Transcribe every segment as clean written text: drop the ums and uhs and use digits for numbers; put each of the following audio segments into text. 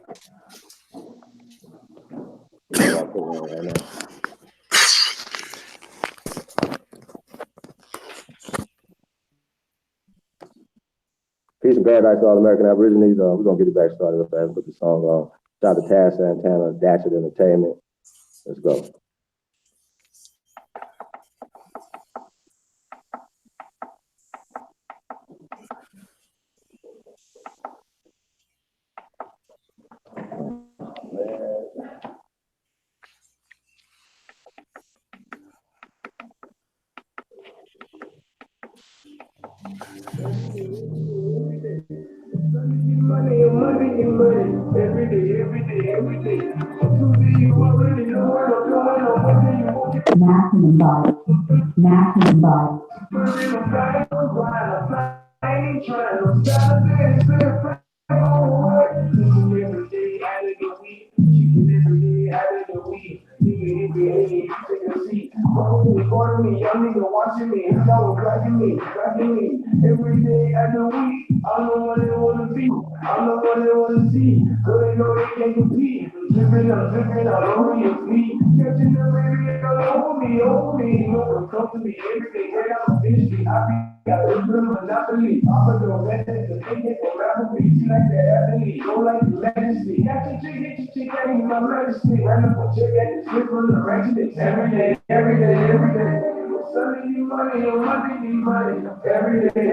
Peace and paradise to all American Aborigines. We're going to get it back started up and put the song on. Shout out to Taz Santana, Datchet Entertainment. Let's go. Money, every day, every day. You already know what I'm doing. Maximum vibe. I ain't trying to Saturday, every day out of the week. Every day out of the week. Nigga, take a seat. Recording me, young nigga watching me. It's always dragging me. Every day out of the week. I know what they wanna be. I know what they wanna see. Cause they know they can't compete. Dripping all over your feet. Catching the baby, hold me. You know what comes to me every day. Right out of the industry. I got a little monopoly. I'm a girl that is the thing that can rap with me. She like that athlete. Go like the legacy. Got your chick, that ain't my majesty. Ran up a check at the slip from the residence. Every day. Sunday you money, on Monday you money. Every day.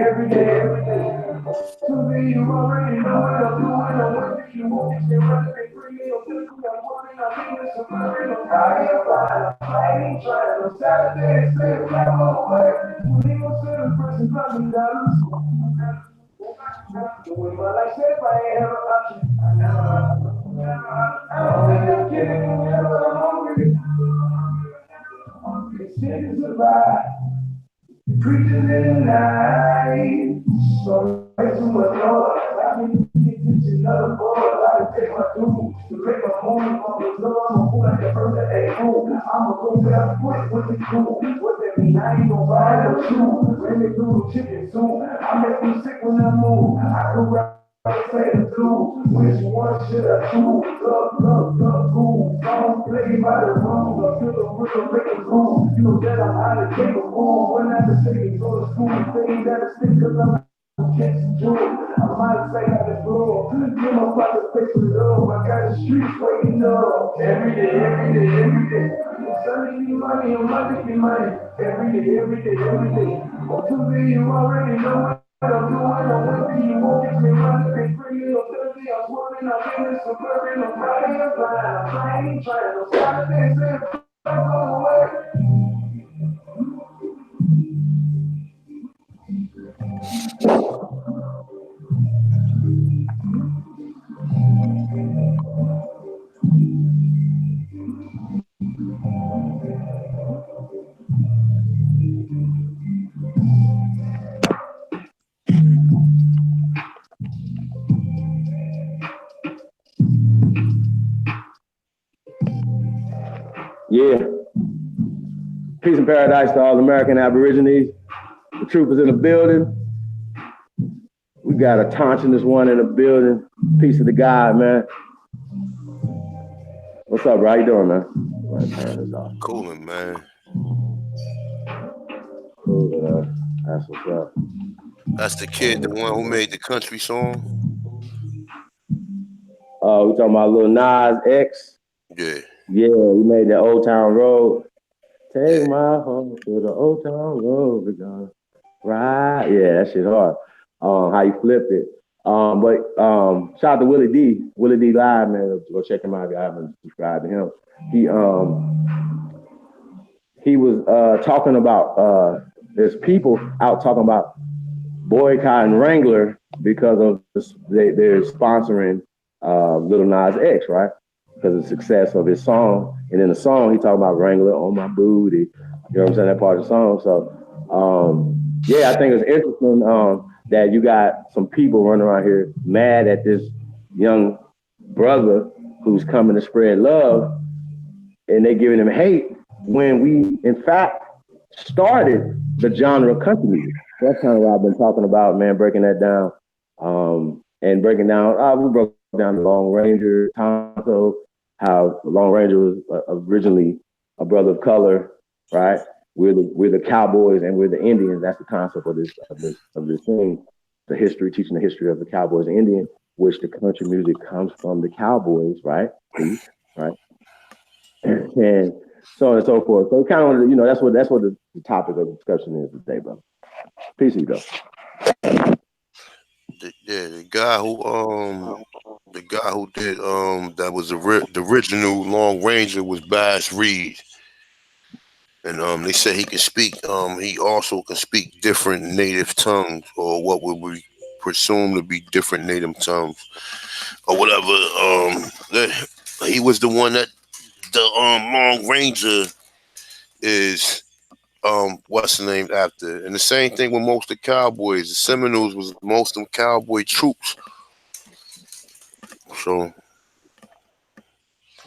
Tuesday you already know what I'm doing. On Wednesday you won't get running. They bring me on Thursday, I'm working. I'm thinking some money. I'm Friday, I ain't trying. On Saturday, it's like black on way. When they gon' send a person $1,000. When my life said I ain't have an option. I don't think I'm kidding. I'm hungry. It's to survive. Preaching in the night. So it's too much noise. I need to get this another boy. I gotta take my dude to make my home from the door. I'm gonna pull like the first that ain't cool. I'ma go without foot. What's it do? What that mean? I ain't gonna buy no shoe. When they do chicken soup, I make me sick when I move. I can rap. Say the blue, which one should I choose? Love, cool. Don't play by the rules. I feel the real make it cool. You know that I'm out of capable. When I just say go to school, things that are stick cause I'm catching jewels. I might say how to grow. You know about the face with love. I got the streets waking up. Every day. Sunday be money, on Monday be money. Every day. On Tuesday you already know what I'm doing. On Wednesday you won't get me running. They bring me on Thursday, I'm swerving. I'm getting suburban. On Friday I'm trying. On Saturday it's I'm going away. Yeah. Peace and paradise to all American Aborigines. The troop is in the building. We got a Tauntonist one in the building. Peace of the God, man. What's up, bro? How you doing, man? Coolin', man. Cool, that's what's up. That's the kid, the one who made the country song? We talking about Lil Nas X? Yeah. Yeah, we made the Old Town Road. Take my home to the Old Town Road, because right. Yeah, that shit hard. How you flipped it. But shout out to Willie D Live, man. Go check him out if you haven't subscribed to him. He was talking about there's people out talking about boycotting Wrangler because of they're sponsoring Lil Nas X, right? Because of the success of his song. And in the song, he talking about Wrangler on my booty. You know what I'm saying? That part of the song. So, yeah, I think it's interesting that you got some people running around here mad at this young brother who's coming to spread love, and they giving him hate when we, in fact, started the genre of country music. That's kind of what I've been talking about, man, breaking that down. And breaking down, we broke down the Long Ranger, Tonto, how the Long Ranger was originally a brother of color, right? We're the Cowboys and we're the Indians. That's the concept of this thing. The history, teaching the history of the Cowboys and Indians, which the country music comes from the Cowboys, right? Right? And so on and so forth. So kind of, that's what the topic of discussion is today, bro. Peace, you go. The guy who did that was the original Long Ranger was Bass Reed, and they said he can speak. He also can speak different native tongues, or what would we presume to be different native tongues, or whatever. He was the one that the Long Ranger is what's the name after, and the same thing with most of the Cowboys. The Seminoles was most of them cowboy troops. So,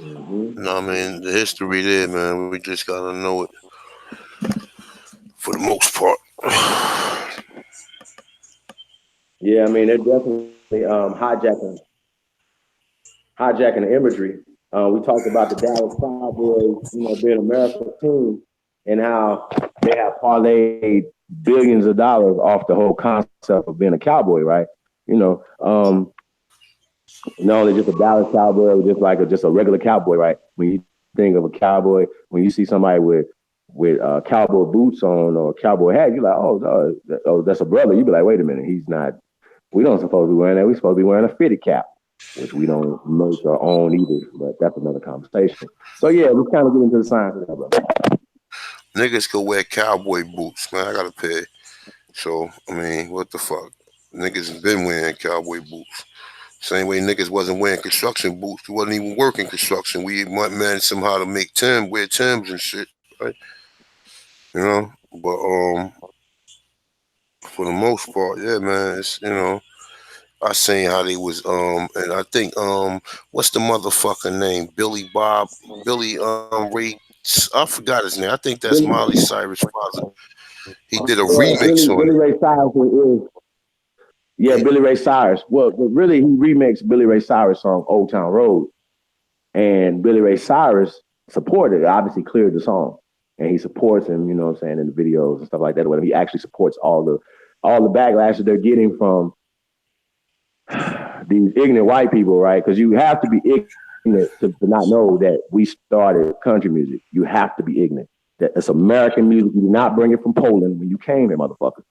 I mean, the history there, man. We just gotta know it for the most part. Yeah, I mean, they're definitely hijacking the imagery. We talked about the Dallas Cowboys, being America's team, and how they have parlayed billions of dollars off the whole concept of being a cowboy, right? Not only just a Dallas Cowboy, but just a regular cowboy, right? When you think of a cowboy, when you see somebody with cowboy boots on or a cowboy hat, you're like, oh, that's a brother. You be like, wait a minute, he's not. We don't supposed to be wearing that. We're supposed to be wearing a fitted cap, which we don't make our own either. But that's another conversation. So yeah, let's kind of get into the science of that, brother. Niggas could wear cowboy boots, man. I got a pair. So, I mean, what the fuck? Niggas has been wearing cowboy boots. Same way niggas wasn't wearing construction boots. We wasn't even working construction. We managed somehow to make wear Timbs and shit, right? But for the most part, yeah, man, it's I seen how they was and I think what's the motherfucker name? Billy Ray. I forgot his name. I think that's Billy, Miley Cyrus' father. He did a well, remix on Billy it. Ray Cyrus is He, Billy Ray Cyrus. Well, but really, he remixed Billy Ray Cyrus' song "Old Town Road," and Billy Ray Cyrus supported, obviously cleared the song, and he supports him. You know what I'm saying, in the videos and stuff like that. Whatever, he actually supports all the backlash that they're getting from these ignorant white people, right? Because you have to be ignorant to not know that we started country music. You have to be ignorant that it's American music. You did not bring it from Poland when you came here, motherfucker,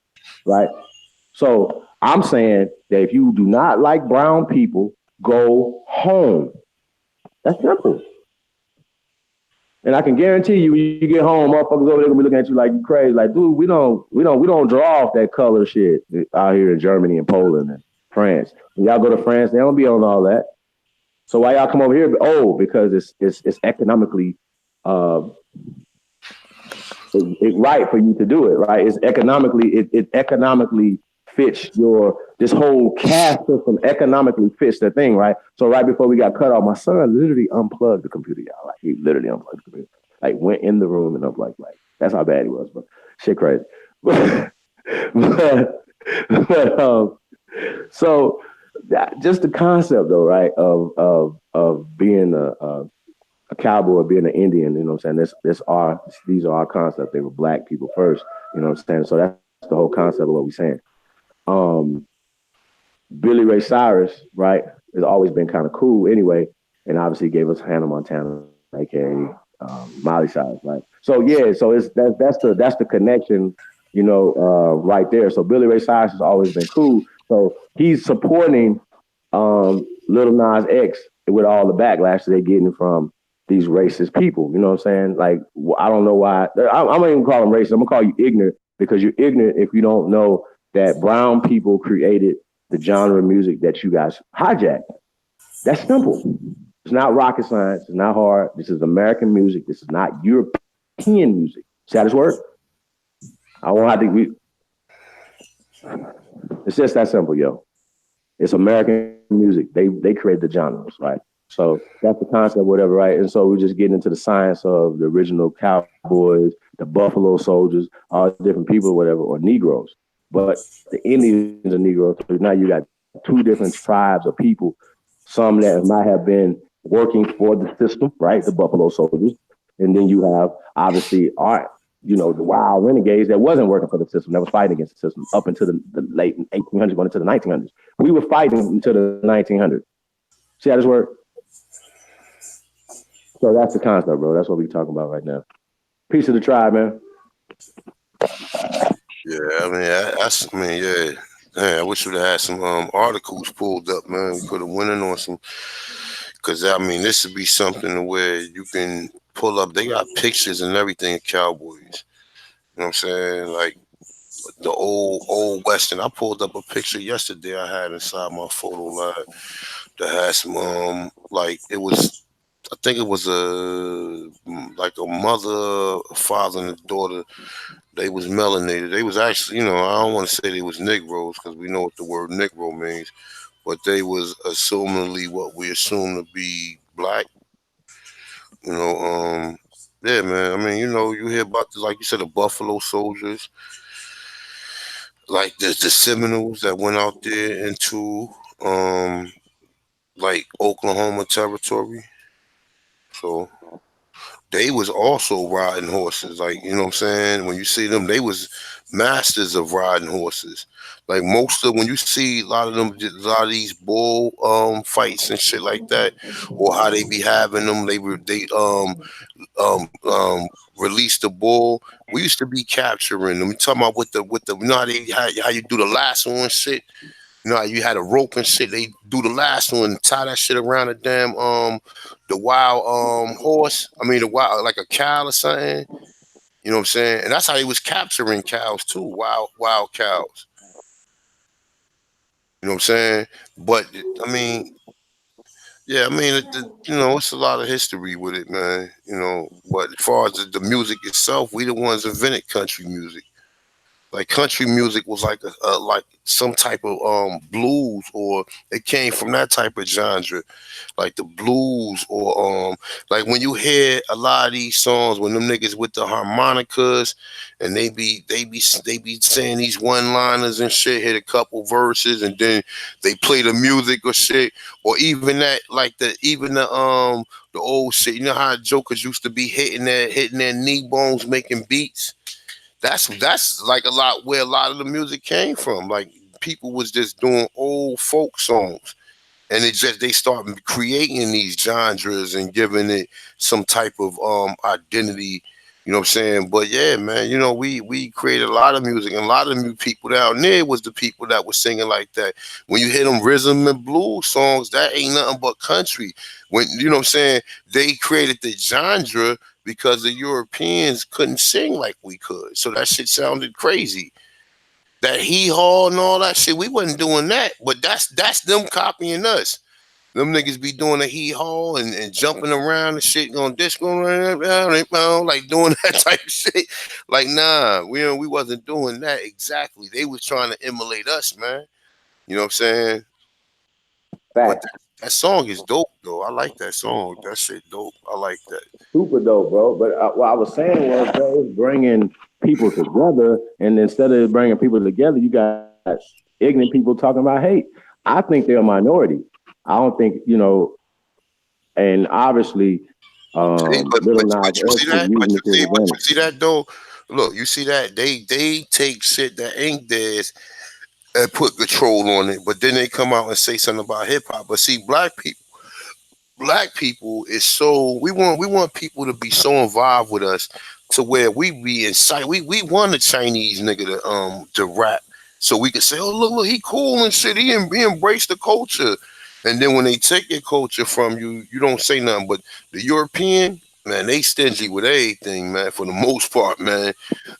right? So I'm saying that if you do not like brown people, go home. That's simple. And I can guarantee you, when you get home, motherfuckers over there gonna be looking at you like you crazy. Like, dude, we don't draw off that color shit out here in Germany and Poland and France. When y'all go to France, they don't be on all that. So why y'all come over here? Oh, because it's economically it's right for you to do it, right? It economically fits this whole caste system economically fits the thing, right? So right before we got cut off, my son literally unplugged the computer, y'all. Like he literally unplugged the computer. Like went in the room and unplugged. Like that's how bad he was, bro. Shit crazy. but so just the concept though, right? Of being a cowboy, being an Indian, you know what I'm saying? These are our concepts. They were black people first, you know what I'm saying? So that's the whole concept of what we're saying. Billy Ray Cyrus, right, has always been kind of cool anyway, and obviously gave us Hannah Montana, aka Miley Cyrus, right? So yeah, so that's the connection, right there. So Billy Ray Cyrus has always been cool. So he's supporting Lil Nas X with all the backlash that they're getting from these racist people. You know what I'm saying? Like, I don't know why. I'm not even call them racist. I'm gonna call you ignorant because you're ignorant if you don't know that brown people created the genre of music that you guys hijacked. That's simple. It's not rocket science. It's not hard. This is American music. This is not European music. See how this works? I won't have to. It's just that simple, yo. It's American music. They created the genres, right? So that's the concept, whatever, right? And so we're just getting into the science of the original Cowboys, the Buffalo Soldiers, all different people, whatever, or Negroes. But the Indians are Negroes. So now you got two different tribes of people some that might have been working for the system, right? The Buffalo Soldiers. And then you have obviously our, the wild renegades that wasn't working for the system, that was fighting against the system up until the late 1800s, going into the 1900s. We were fighting until the 1900s. See how this works? So that's the concept, bro. That's what we're talking about right now. Peace of the tribe, man. Yeah, yeah. Man, I wish we'd have had some articles pulled up, man. We could have went in on some, because this would be something where you can pull up. They got pictures and everything of Cowboys. You know what I'm saying? Like the old Western. I pulled up a picture yesterday I had inside my photo line that had some like it was. I think it was like a mother, a father, and a daughter. They was melanated. They was actually, I don't want to say they was Negroes because we know what the word Negro means, but they was assumingly what we assume to be black. You know, yeah, man. You hear about like you said, the Buffalo Soldiers, like the Seminoles that went out there into like Oklahoma territory. So they was also riding horses. Like, you know what I'm saying? When you see them, they was masters of riding horses. Like most of when you see a lot of them, a lot of these bull fights and shit like that, or how they be having them, they um um release the bull. We used to be capturing them. We talking about with the how you do the lasso and shit. You know how you had a rope and shit. They do the last one, tie that shit around the damn the wild horse. The wild like a cow or something. You know what I'm saying? And that's how he was capturing cows too, wild cows. You know what I'm saying? But yeah, it's a lot of history with it, man. But as far as the music itself, we the ones invented country music. Like country music was like like some type of blues, or it came from that type of genre, like the blues, or like when you hear a lot of these songs when them niggas with the harmonicas and they be saying these one liners and shit, hit a couple verses and then they play the music or shit, or even that like the old shit. You know how jokers used to be hitting their knee bones making beats. That's like a lot where a lot of the music came from. Like people was just doing old folk songs, and they start creating these genres and giving it some type of identity. You know what I'm saying? But yeah, man, we created a lot of music, and a lot of new people down there was the people that was singing like that. When you hear them rhythm and blues songs, that ain't nothing but country. When you know what I'm saying, they created the genre because the Europeans couldn't sing like we could, so that shit sounded crazy. That hee haw and all that shit, we wasn't doing that, but that's them copying us. Them niggas be doing a hee haw and jumping around and shit on disco, like doing that type of shit. Like, nah, we wasn't doing that exactly. They was trying to emulate us, man. You know what I'm saying? But Fact. that song is dope, though. I like that song. That shit dope. I like that. Super dope, bro. But what I was saying was, bro, it's bringing people together. And instead of bringing people together, you got ignorant people talking about hate. I think they're a minority. I don't think, and obviously, See, Little Nas but you X see is that? using it to his But you advantage. see that though? Look, you see that they take shit that ain't theirs and put control on it, but then they come out and say something about hip hop. But see, black people is so we want people to be so involved with us to where we be inside. We want a Chinese nigga to rap so we can say, oh look, he cool and shit. He embraced the culture. And then when they take your culture from you, you don't say nothing. But the European, man, they stingy with everything, man, for the most part, man.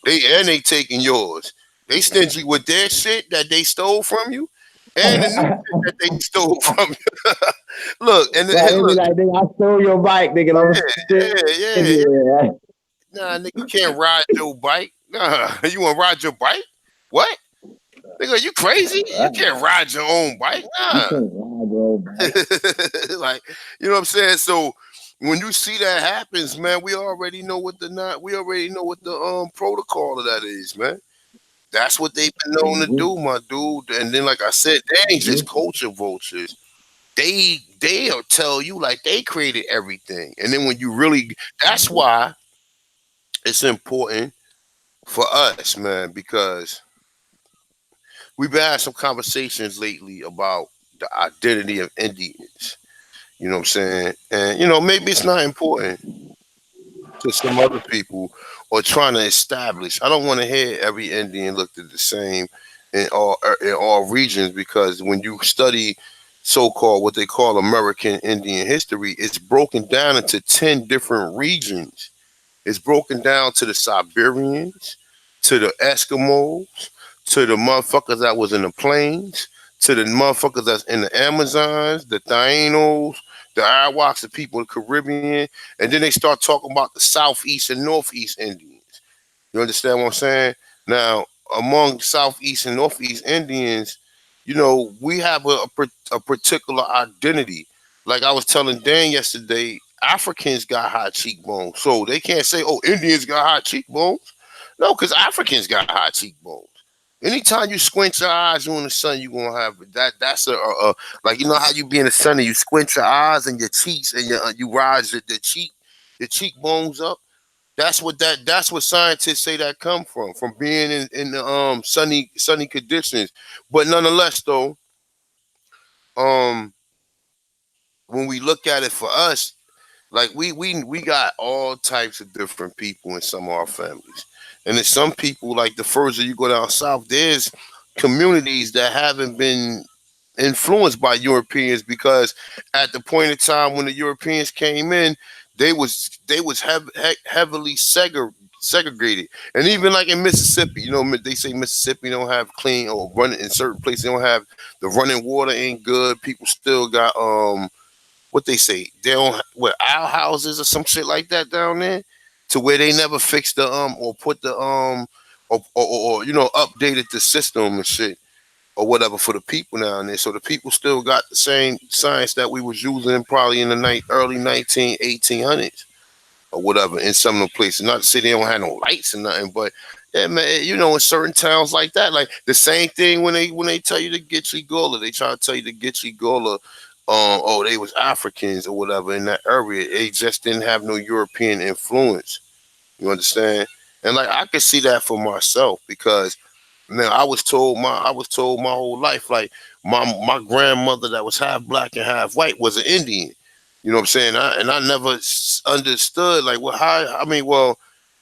They taking yours. They stingy with their shit that they stole from you and the new shit that they stole from you. Look, Right, and they be look, like, nigga, I stole your bike, nigga, and I'm yeah, sitting yeah, yeah. here. Nah, nigga, you can't ride your bike. Nah, you want to ride your bike? What? Nigga, you crazy? You can't ride your own bike? You Nah. can't ride your own bike. Like, you know what I'm saying? So when you see that happens, man, we already know what the protocol of that is, man. That's what they've been known to Mm-hmm. do, my dude. And then, like I said, they ain't just culture vultures. they'll tell you like they created everything. And then when you really, that's why it's important for us, man, because we've been having some conversations lately about the identity of Indians. You know what I'm saying? And maybe it's not important to some other people or trying to establish. I don't want to hear every Indian looked at the same in all regions, because when you study so-called what they call American Indian history, it's broken down into 10 different regions. It's broken down to the Siberians, to the Eskimos, to the motherfuckers that was in the plains, to the motherfuckers that's in the Amazons, the Tainos, the Arawaks, the people of the Caribbean, and then they start talking about the Southeast and Northeast Indians. You understand what I'm saying? Now, among Southeast and Northeast Indians, we have a particular identity. Like I was telling Dan yesterday, Africans got high cheekbones. So they can't say, oh, Indians got high cheekbones. No, because Africans got high cheekbones. Anytime you squint your eyes during the sun, you're going to have that. That's like, how you be in the sun and you squint your eyes and your cheeks and you rise the cheekbones up. That's what scientists say that come from being in the sunny conditions. But nonetheless, though, um, when we look at it for us, like we got all types of different people in some of our families, and there's some people like the further you go down south, there's communities that haven't been influenced by Europeans, because at the point in time when the Europeans came in, they was heavily segregated. And even like in Mississippi, they say Mississippi don't have clean or running in certain places. They don't have the running water ain't good. People still got what they say, they don't what outhouses or some shit like that down there, to where they never fixed the or put the or updated the system and shit or whatever for the people down there. So the people still got the same science that we was using probably in the early 1800s or whatever in some of the places. Not to say they don't have no lights and nothing, but yeah, man, in certain towns like that, like the same thing when they tell you the Gitche Gullah, they try to tell you the Gitche Gullah, oh, they was Africans or whatever in that area. They just didn't have no European influence. You understand? And like I could see that for myself, because man, I was told my whole life, like my grandmother that was half black and half white was an Indian. You know what I'm saying? I never understood, like, well, how? I mean, well,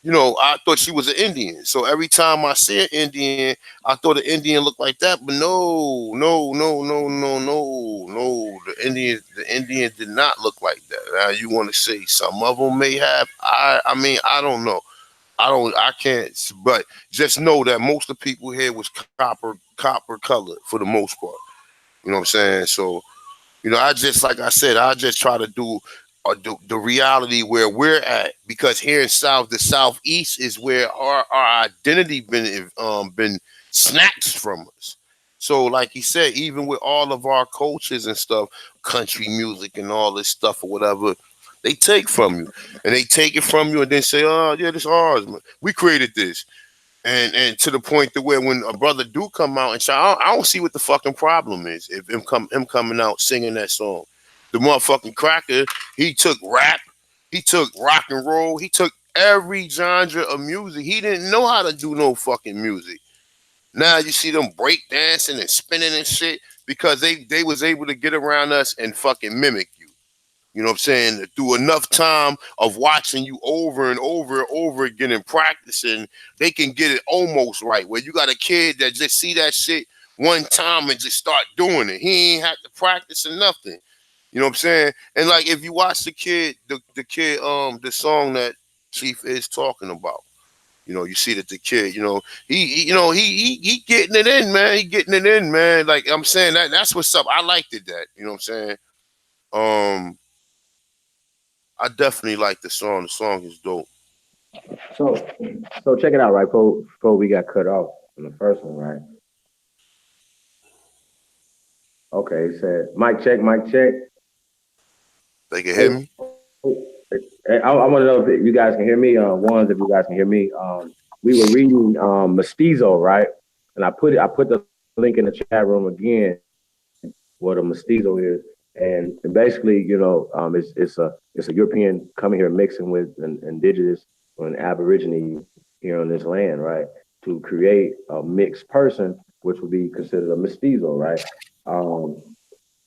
I thought she was an Indian. So every time I see an Indian, I thought an Indian looked like that. But no, no, no, no, no, no, no. The Indian did not look like that. Now you want to say some of them may have. I mean, I don't know. I can't, but just know that most of the people here was copper colored for the most part. You know what I'm saying? So, I just, like I said, I just try to do the reality where we're at, because here in the Southeast is where our identity been snatched from us. So, like he said, even with all of our cultures and stuff, country music and all this stuff or whatever, they take from you, and they take it from you, and then say, "Oh, yeah, this is ours, man. We created this." And to the point to where when a brother do come out and shout, I don't see what the fucking problem is if him coming out singing that song. The motherfucking cracker, he took rap, he took rock and roll, he took every genre of music. He didn't know how to do no fucking music. Now you see them break dancing and spinning and shit, because they was able to get around us and fucking mimic you. You know what I'm saying? Through enough time of watching you over and over and over again and practicing, they can get it almost right. Where you got a kid that just see that shit one time and just start doing it. He ain't have to practice or nothing. You know what I'm saying? And like if you watch the song that Chief is talking about, you see that the kid, he getting it in, man. He getting it in, man. Like I'm saying, that's what's up. I liked it that. You know what I'm saying? Um, I definitely like the song. The song is dope. So, so check it out, right? Before we got cut off in the first one, right? Okay, it said mic check, mic check. They can hear Hey, me. I want to know if you guys can hear me. Ones, if you guys can hear me. We were reading Mestizo, right? And I put the link in the chat room again. What a Mestizo is. And basically, it's a European coming here mixing with an indigenous or an Aborigine here on this land, right? To create a mixed person, which would be considered a mestizo, right? Um,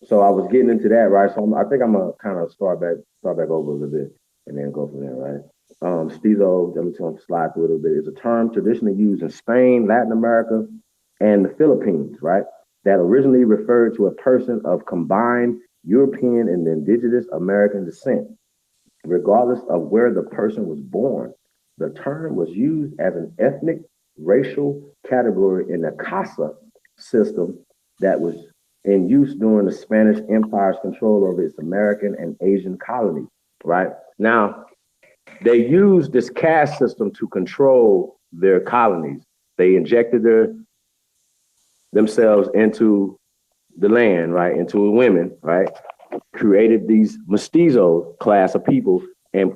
so I was getting into that, right? So I think I'm gonna kind of start back over a little bit and then go from there, right? Mestizo, let me slide through a little bit. Is a term traditionally used in Spain, Latin America, and the Philippines, right? That originally referred to a person of combined European and indigenous American descent, regardless of where the person was born. The term was used as an ethnic racial category in the Casa system that was in use during the Spanish Empire's control over its American and Asian colonies, right? Now, they used this caste system to control their colonies. They injected themselves into the land, right, into women, right, created these mestizo class of people and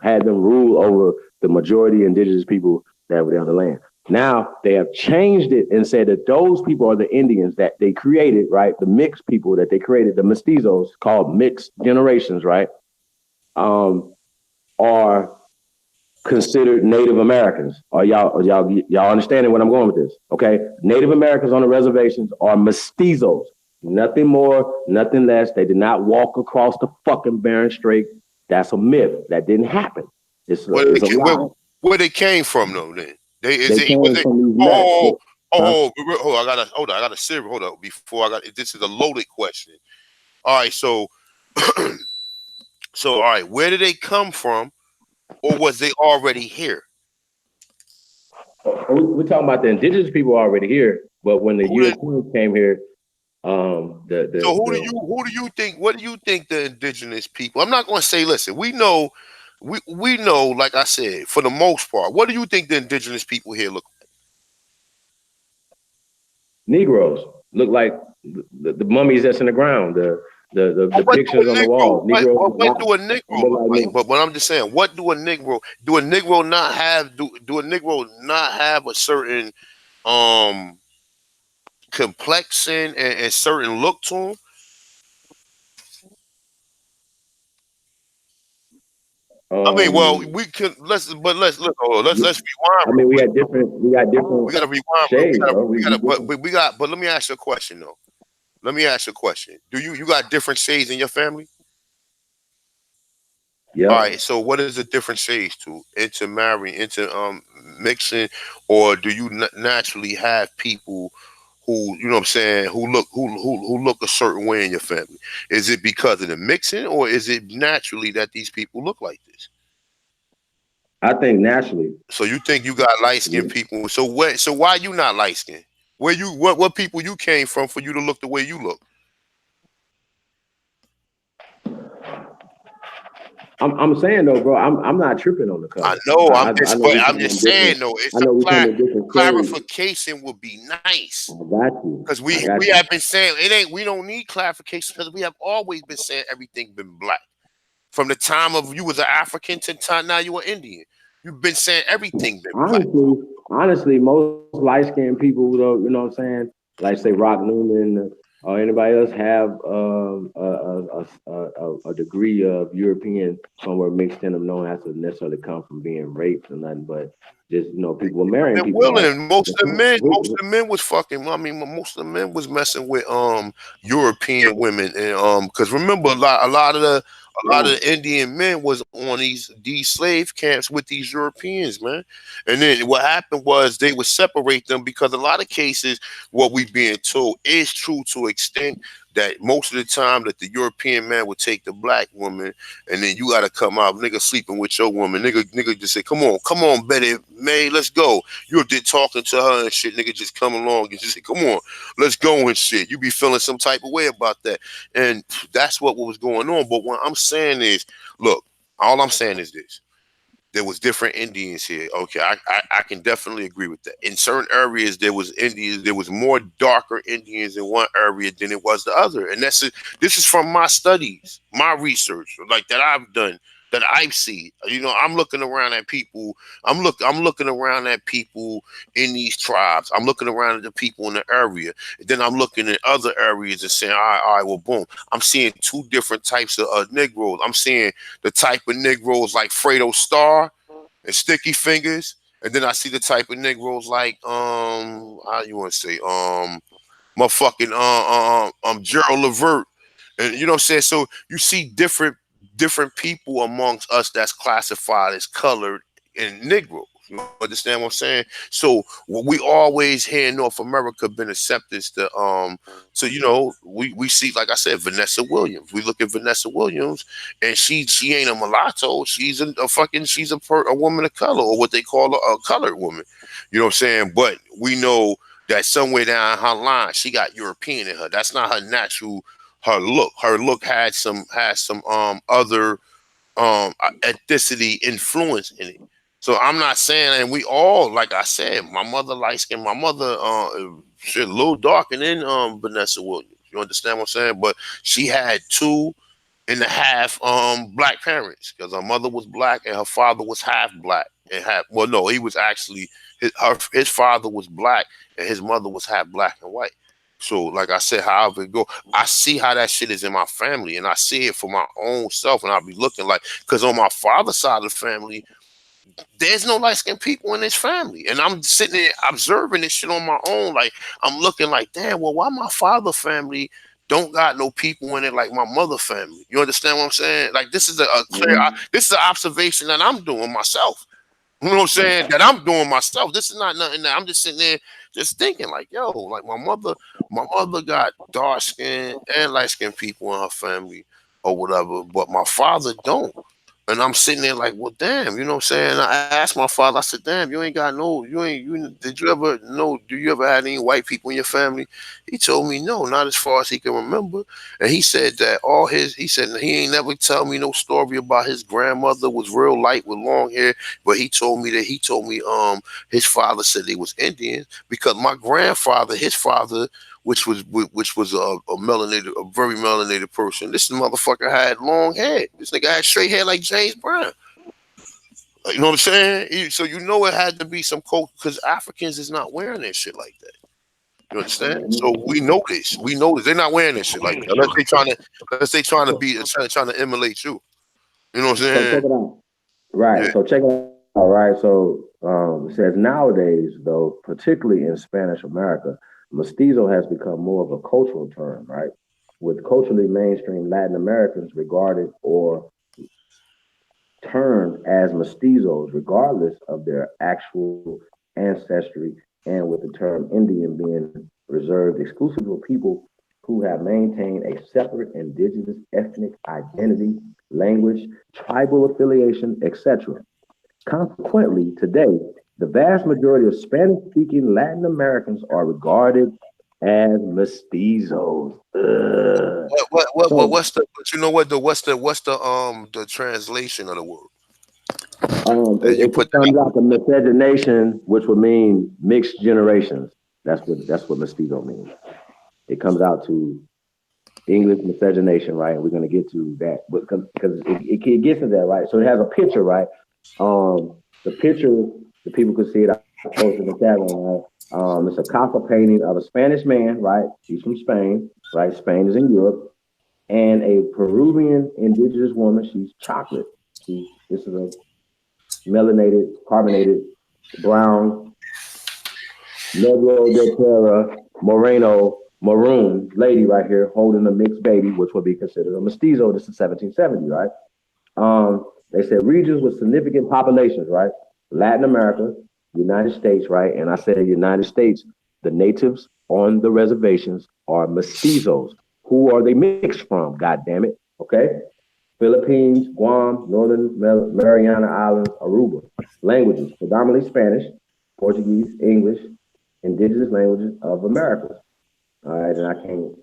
had them rule over the majority indigenous people that were there on the land. Now they have changed it and said that those people are the Indians that they created, right? The mixed people that they created, the mestizos, called mixed generations, right? Are considered Native Americans. Are y'all understanding what I'm going with this? Okay, Native Americans on the reservations are mestizos. Nothing more, nothing less. They did not walk across the fucking Bering Strait. That's a myth. That didn't happen. It's a lie. Where they came from though? Then They came from these nuts. Hold on. I got a serious. Hold on. Before I got this is a loaded question. All right, so all right, where did they come from, or was they already here? We're talking about the indigenous people already here, but when the Europeans came here, who do you think? What do you think the indigenous people? I'm not going to say. Listen, we know, like I said, for the most part. What do you think the indigenous people here look like? Negroes look like the mummies that's in the ground. The pictures on the wall. What do a Negro look like? But I'm just saying, what do a Negro? Do a Negro not have? Do a Negro not have a certain complexion and certain look to him? I mean, well, we can let's rewind. I mean, we got different. We got rewind. Shades, But let me ask you a question though. Let me ask you a question. Do you got different shades in your family? Yeah. All right. So what is the different shades to intermarrying, mixing, or do you naturally have people who you know what I'm saying who look a certain way in your family? Is it because of the mixing, or is it naturally that these people look like this? I think naturally. So you think you got light skinned people? So why you not light skinned? What people you came from for you to look the way you look? I'm saying though, bro, I'm not tripping on the color. I know. I'm just saying though. It's a clarification would be nice. I got you. Because we have been saying it ain't. We don't need clarification because we have always been saying everything been black from the time of you was an African to time now you an Indian. You've been saying everything been black. Honestly, most light skinned people, though, you know what I'm saying, like say Rock Newman or anybody else have a degree of European somewhere mixed in them. Don't have to necessarily come from being raped or nothing, but just people were marrying people. Most of the men was fucking. I mean, most of the men was messing with European women, and because remember a lot of the Indian men was on these slave camps with these Europeans, man. And then what happened was they would separate them because a lot of cases, what we being told is true to extent that most of the time that the European man would take the black woman, and then you gotta come out, nigga sleeping with your woman, nigga just say, come on, Betty May, let's go. You're there talking to her and shit, nigga just come along and just say, come on, let's go and shit. You be feeling some type of way about that, and that's what was going on. But what I'm saying is, look, all I'm saying is this. There was different Indians here. Okay, I can definitely agree with that. In certain areas, there was Indians. There was more darker Indians in one area than it was the other. And this is from my studies, my research, like that I've done, that I see. You know, I'm looking around at people. I'm looking around at people in these tribes. I'm looking around at the people in the area. And then I'm looking at other areas and saying, all right, well, boom. I'm seeing two different types of Negroes. I'm seeing the type of Negroes like Fredo Starr and Sticky Fingers, and then I see the type of Negroes like how you want to say motherfucking Gerald Levert, and you know what I'm saying. So you see different people amongst us that's classified as colored and Negroes. You understand what I'm saying? So what we always here in North America been accepted to so you know we see, like I said, Vanessa Williams. We look at Vanessa Williams, and she ain't a mulatto. She's a fucking a woman of color, or what they call a colored woman. You know what I'm saying? But we know that somewhere down her line, she got European in her. That's not her natural her look. Her look had some other ethnicity influence in it. So I'm not saying, and we all, like I said, my mother light skin, my mother shit a little darker than Vanessa Williams. You understand what I'm saying? But she had 2.5 black parents, because her mother was black and her father was half black and half, well, no, he was actually his father was black and his mother was half black and white. So like I said, however it go, I see how that shit is in my family, and I see it for my own self, and I'll be looking like, because on my father's side of the family there's no light skinned people in this family. And I'm sitting there observing this shit on my own. Like, I'm looking like, damn, well, why my father family don't got no people in it like my mother family? You understand what I'm saying? Like, this is a clear, this is an observation that I'm doing myself. You know what I'm saying? That I'm doing myself. This is not nothing that I'm just sitting there just thinking like, yo, like my mother got dark skinned and light skinned people in her family or whatever, but my father don't. And I'm sitting there like, well, damn, you know what I'm saying? I asked my father, I said, damn, you ain't got no, did you ever know, do you ever had any white people in your family? He told me no, not as far as he can remember. And he said that he said he ain't never tell me no story about his grandmother was real light with long hair, but he told me his father said they was Indians, because my grandfather, his father, which was a melanated, a very melanated person. This motherfucker had long hair. This nigga had straight hair like James Brown. You know what I'm saying? So you know it had to be some culture, because Africans is not wearing that shit like that. You understand? So we know this. We know this. They're not wearing that shit like that. Unless they trying to be trying to emulate you. You know what I'm So check saying? it out. Right. Yeah. So check it out. Right. So it says nowadays, though, particularly in Spanish America, mestizo has become more of a cultural term, right? With culturally mainstream Latin Americans regarded or termed as mestizos, regardless of their actual ancestry, and with the term Indian being reserved exclusively for people who have maintained a separate indigenous ethnic identity, language, tribal affiliation, etc. Consequently, today, the vast majority of Spanish-speaking Latin Americans are regarded as mestizos. Ugh. So, What's the? But you know what? The translation of the word? And you it put that. comes out the miscegenation, which would mean mixed generations. That's what mestizo means. It comes out to English miscegenation, right? And we're going to get to that, because it gets to that, right? So it has a picture, right? The picture, the people could see it. I posted in the chat room, right? It's a Kafka painting of a Spanish man, right? He's from Spain, right? Spain is in Europe, and a Peruvian indigenous woman. She's chocolate. This is a melanated, carbonated, brown, Negro de Terra, Moreno, maroon lady right here holding a mixed baby, which would be considered a mestizo. This is 1770, right? They said regions with significant populations, right? Latin America, United States, right? And I said United States, the natives on the reservations are mestizos. Who are they mixed from? God damn it. Okay. Philippines, Guam, Northern Mariana Islands, Aruba. Languages, predominantly Spanish, Portuguese, English, indigenous languages of America. All right, and I came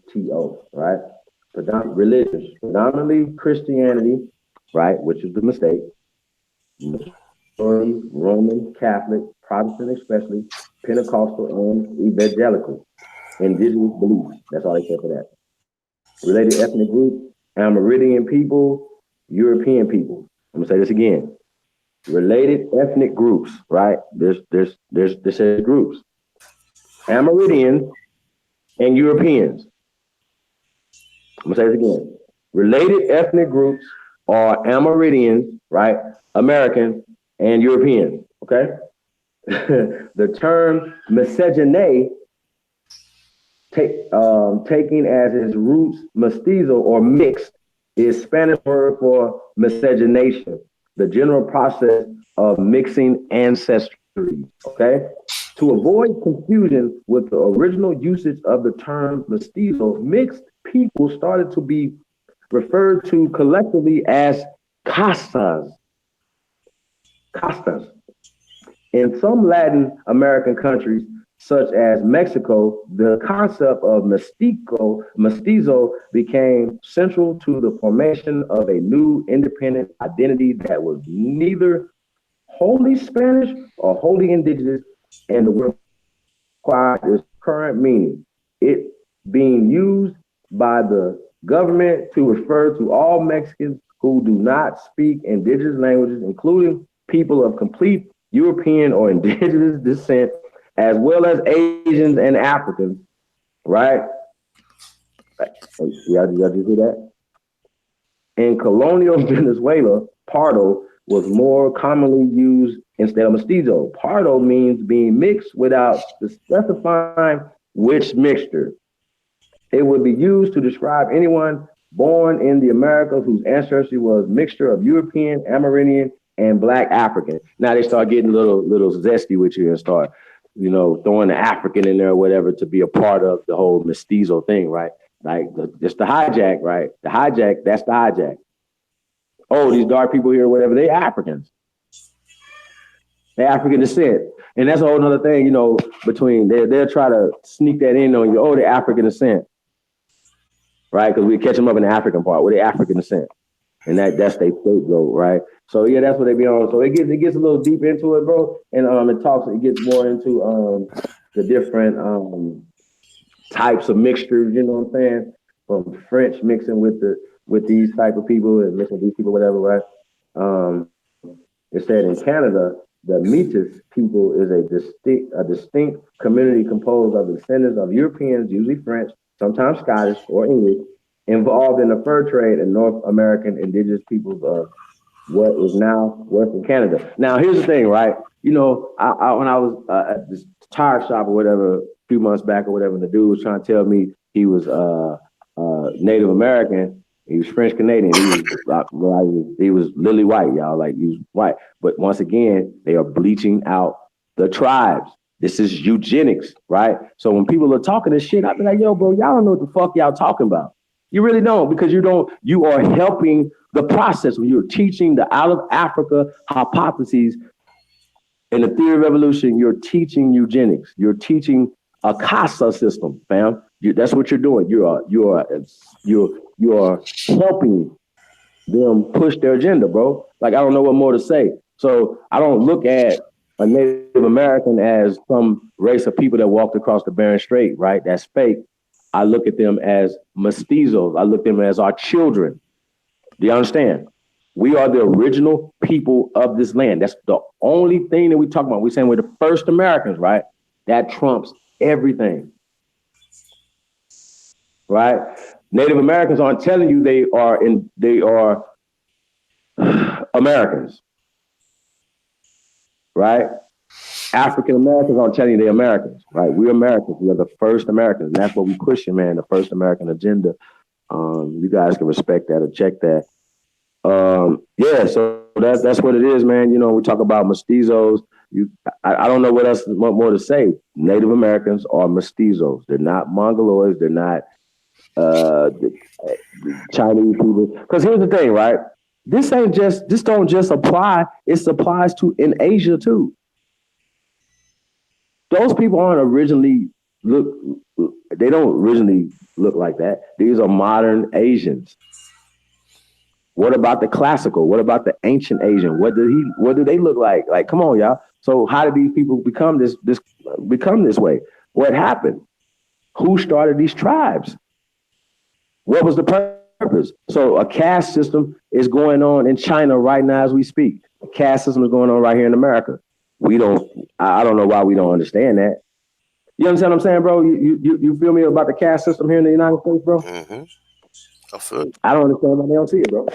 Papiamento, right? Religions, predominantly Christianity, right, which is the mistake. Majority Roman, Catholic, Protestant especially, Pentecostal, and evangelical. Indigenous beliefs. That's all they said for that. Related ethnic groups, Amerindian people, European people. I'm gonna say this again. Related ethnic groups, right? This says groups. Amerindians and Europeans. I'm gonna say this again. Related ethnic groups are Amerindians, right? Americans and Europeans. Okay. The term miscegenate, taking as its roots mestizo or mixed, is Spanish word for miscegenation, the general process of mixing ancestry. Okay. To avoid confusion with the original usage of the term mestizo, mixed people started to be referred to collectively as castas. Castas. In some Latin American countries, such as Mexico, the concept of mestizo became central to the formation of a new independent identity that was neither wholly Spanish or wholly indigenous, and the word acquired its current meaning, it being used by the government to refer to all Mexicans who do not speak indigenous languages, including people of complete European or indigenous descent, as well as Asians and Africans, right? Y'all hear that? In colonial Venezuela, pardo was more commonly used instead of mestizo. Pardo means being mixed without specifying which mixture. It would be used to describe anyone born in the Americas whose ancestry was mixture of European, Amerindian, and Black African. Now they start getting a little zesty with you and start, throwing the African in there or whatever to be a part of the whole mestizo thing, right? Like just the hijack, right? The hijack, that's the hijack. Oh, these dark people here, whatever, they Africans. They African descent. And that's a whole other thing, between, they'll try to sneak that in on you. Oh, they're African descent. Right? Because we catch them up in the African part, where they African descent. And that's their scapegoat, right? So yeah, that's what they be on. So it gets a little deep into it, bro. And it gets more into the different types of mixtures, you know what I'm saying? From French mixing with these type of people and mixing with these people, whatever, right? It said in Canada, the Métis people is a distinct community composed of descendants of Europeans, usually French, sometimes Scottish or English, involved in the fur trade and North American indigenous peoples of what is now Western Canada. Now, here's the thing, right? When I was at this tire shop or whatever a few months back or whatever, and the dude was trying to tell me he was Native American. He was French Canadian. He was lily white, y'all. Like, he was white. But once again, they are bleaching out the tribes. This is eugenics, right? So when people are talking this shit, I be like, yo, bro, y'all don't know what the fuck y'all talking about. You really don't, because you are helping the process when you're teaching the out of Africa hypotheses in the theory of evolution. You're teaching eugenics. You're teaching a CASA system, fam. That's what you're doing. You are helping them push their agenda, bro. Like, I don't know what more to say. So I don't look at a Native American as some race of people that walked across the Bering Strait, right? That's fake. I look at them as mestizos. I look at them as our children. Do you understand? We are the original people of this land. That's the only thing that we talk about. We're saying we're the first Americans, right? That trumps everything. Right? Native Americans aren't telling you they are Americans. Right? African Americans aren't telling you they're Americans, right? We're Americans. We are the first Americans. And that's what we pushing, man, the first American agenda. You guys can respect that or check that. Yeah, so that's what it is, man. We talk about mestizos. I don't know what more to say. Native Americans are mestizos. They're not Mongoloids. They're not Chinese people. Because here's the thing, right? This don't just apply. It applies to in Asia too. Those people don't originally look like that. These are modern Asians. What about the classical? What about the ancient Asian? What do they look like? Like, come on, y'all. So how did these people become this way? What happened? Who started these tribes? What was the purpose? So a caste system is going on in China right now as we speak. A caste system is going on right here in America. We don't. I don't know why we don't understand that. You understand what I'm saying, bro? You feel me about the caste system here in the United States, bro? Mm-hmm. I feel I don't understand why they don't see it, bro.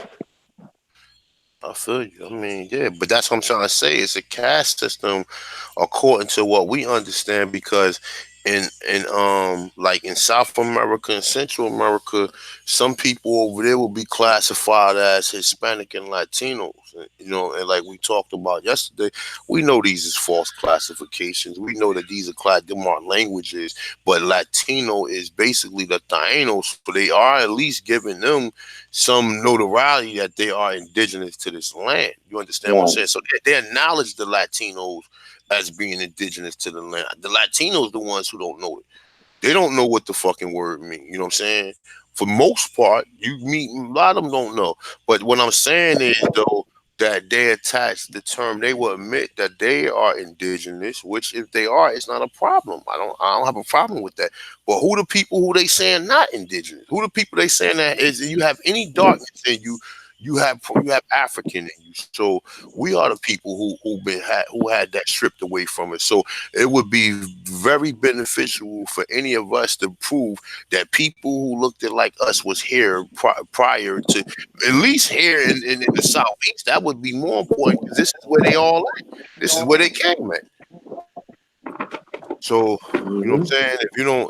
I feel you. I mean, yeah, but that's what I'm trying to say. It's a caste system according to what we understand because in like in South America and Central America, some people over there will be classified as Hispanic and Latinos. You know, and like we talked about yesterday, we know these is false classifications. We know that these are them are languages, but Latino is basically the Tainos, so they are at least giving them some notoriety that they are indigenous to this land. You understand what I'm Right. saying? So they acknowledge the Latinos as being indigenous to the land. The Latinos, the ones who don't know it. They don't know what the fucking word mean. You know what I'm saying? For most part, you meet a lot of them don't know. But what I'm saying is though that they attach the term, they will admit that they are indigenous, which if they are, it's not a problem. I don't have a problem with that. But who the people who they saying not indigenous? Who the people they saying that is you have any darkness in you, you have African in you. So we are the people who had that stripped away from us. So it would be very beneficial for any of us to prove that people who looked at like us was here prior to at least here in the southeast. That would be more important because this is where they all at. This is where they came at. So you know what I'm Mm-hmm. saying?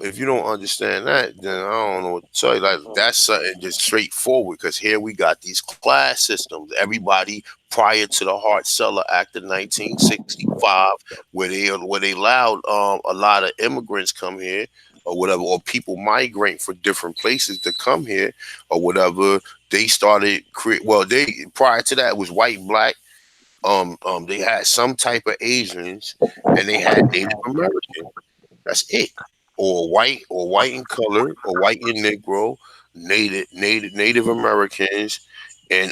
If you don't understand that, then I don't know what to tell you. Like that's something just straightforward because here we got these class systems. Everybody prior to the Hart Celler Act of 1965, where they allowed a lot of immigrants come here or whatever, or people migrate from different places to come here or whatever. They started create. Well, they prior to that was white, black. They had some type of Asians, and they had Native American. That's it. Or white in color, or white in Negro, Native Americans, and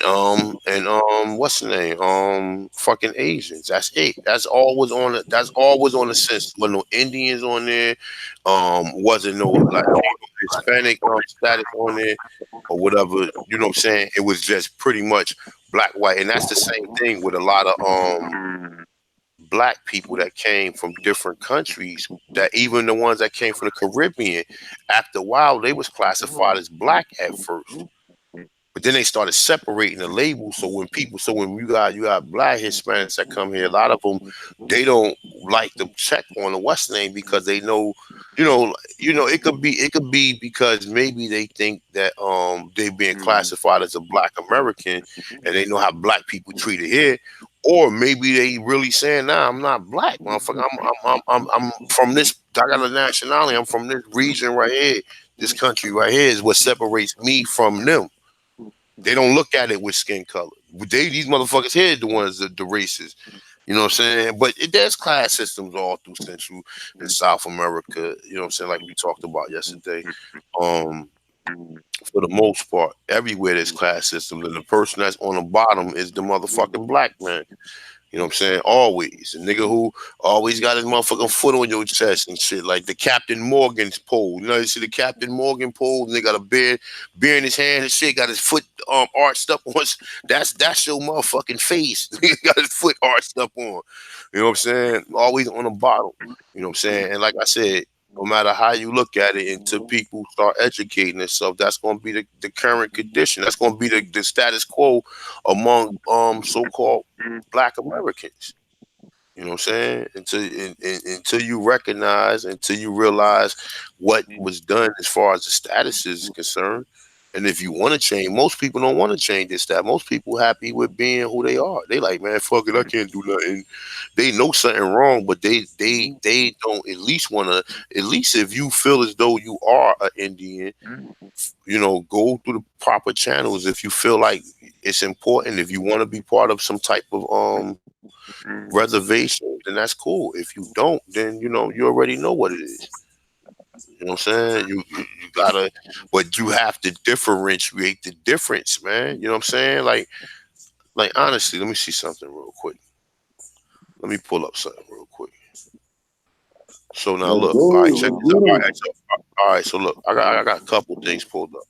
what's the name? Fucking Asians. That's it. That's all was on the sense. Wasn't no Indians on there. Wasn't no Latino Hispanic status on there or whatever. You know what I'm saying? It was just pretty much black, white, and that's the same thing with a lot of black people that came from different countries, that even the ones that came from the Caribbean, after a while they was classified as black at first, but then they started separating the labels. So when you got black Hispanics that come here, a lot of them, they don't like to check on the West name because they know, it could be because maybe they think that they being classified as a black American, and they know how black people treated here. Or maybe they really saying, "Nah, I'm not black, motherfucker. I'm from this. I got a nationality. I'm from this region right here. This country right here is what separates me from them." They don't look at it with skin color. These motherfuckers here the ones that the races. You know what I'm saying? But there's class systems all through Central and South America. You know what I'm saying? Like we talked about yesterday. Um, for the most part, everywhere there's class systems, and the person that's on the bottom is the motherfucking black man. You know what I'm saying? Always. A nigga who always got his motherfucking foot on your chest and shit. Like the Captain Morgan's pose. You know, you see the Captain Morgan pose, and they got a beer in his hand and shit, got his foot arched up on. That's your motherfucking face. He got his foot arched up on. You know what I'm saying? Always on the bottom. You know what I'm saying? And like I said, no matter how you look at it, until people start educating themselves, that's going to be the current condition. That's going to be the status quo among so-called black Americans. You know what I'm saying? Until you recognize, until you realize what was done as far as the status is concerned. And if you want to change, most people don't want to change this stat. Most people happy with being who they are. They like, man, fuck it, I can't do nothing. They know something wrong, but they don't at least want to. At least if you feel as though you are an Indian, go through the proper channels. If you feel like it's important, if you want to be part of some type of reservation, then that's cool. If you don't, then you already know what it is. You know what I'm saying? You gotta, but you have to differentiate the difference, man. You know what I'm saying? Like honestly, let me see something real quick. Let me pull up something real quick. So now Let's look, all go. right, check Let's this out. get All it. right, so look, I got a couple things pulled up.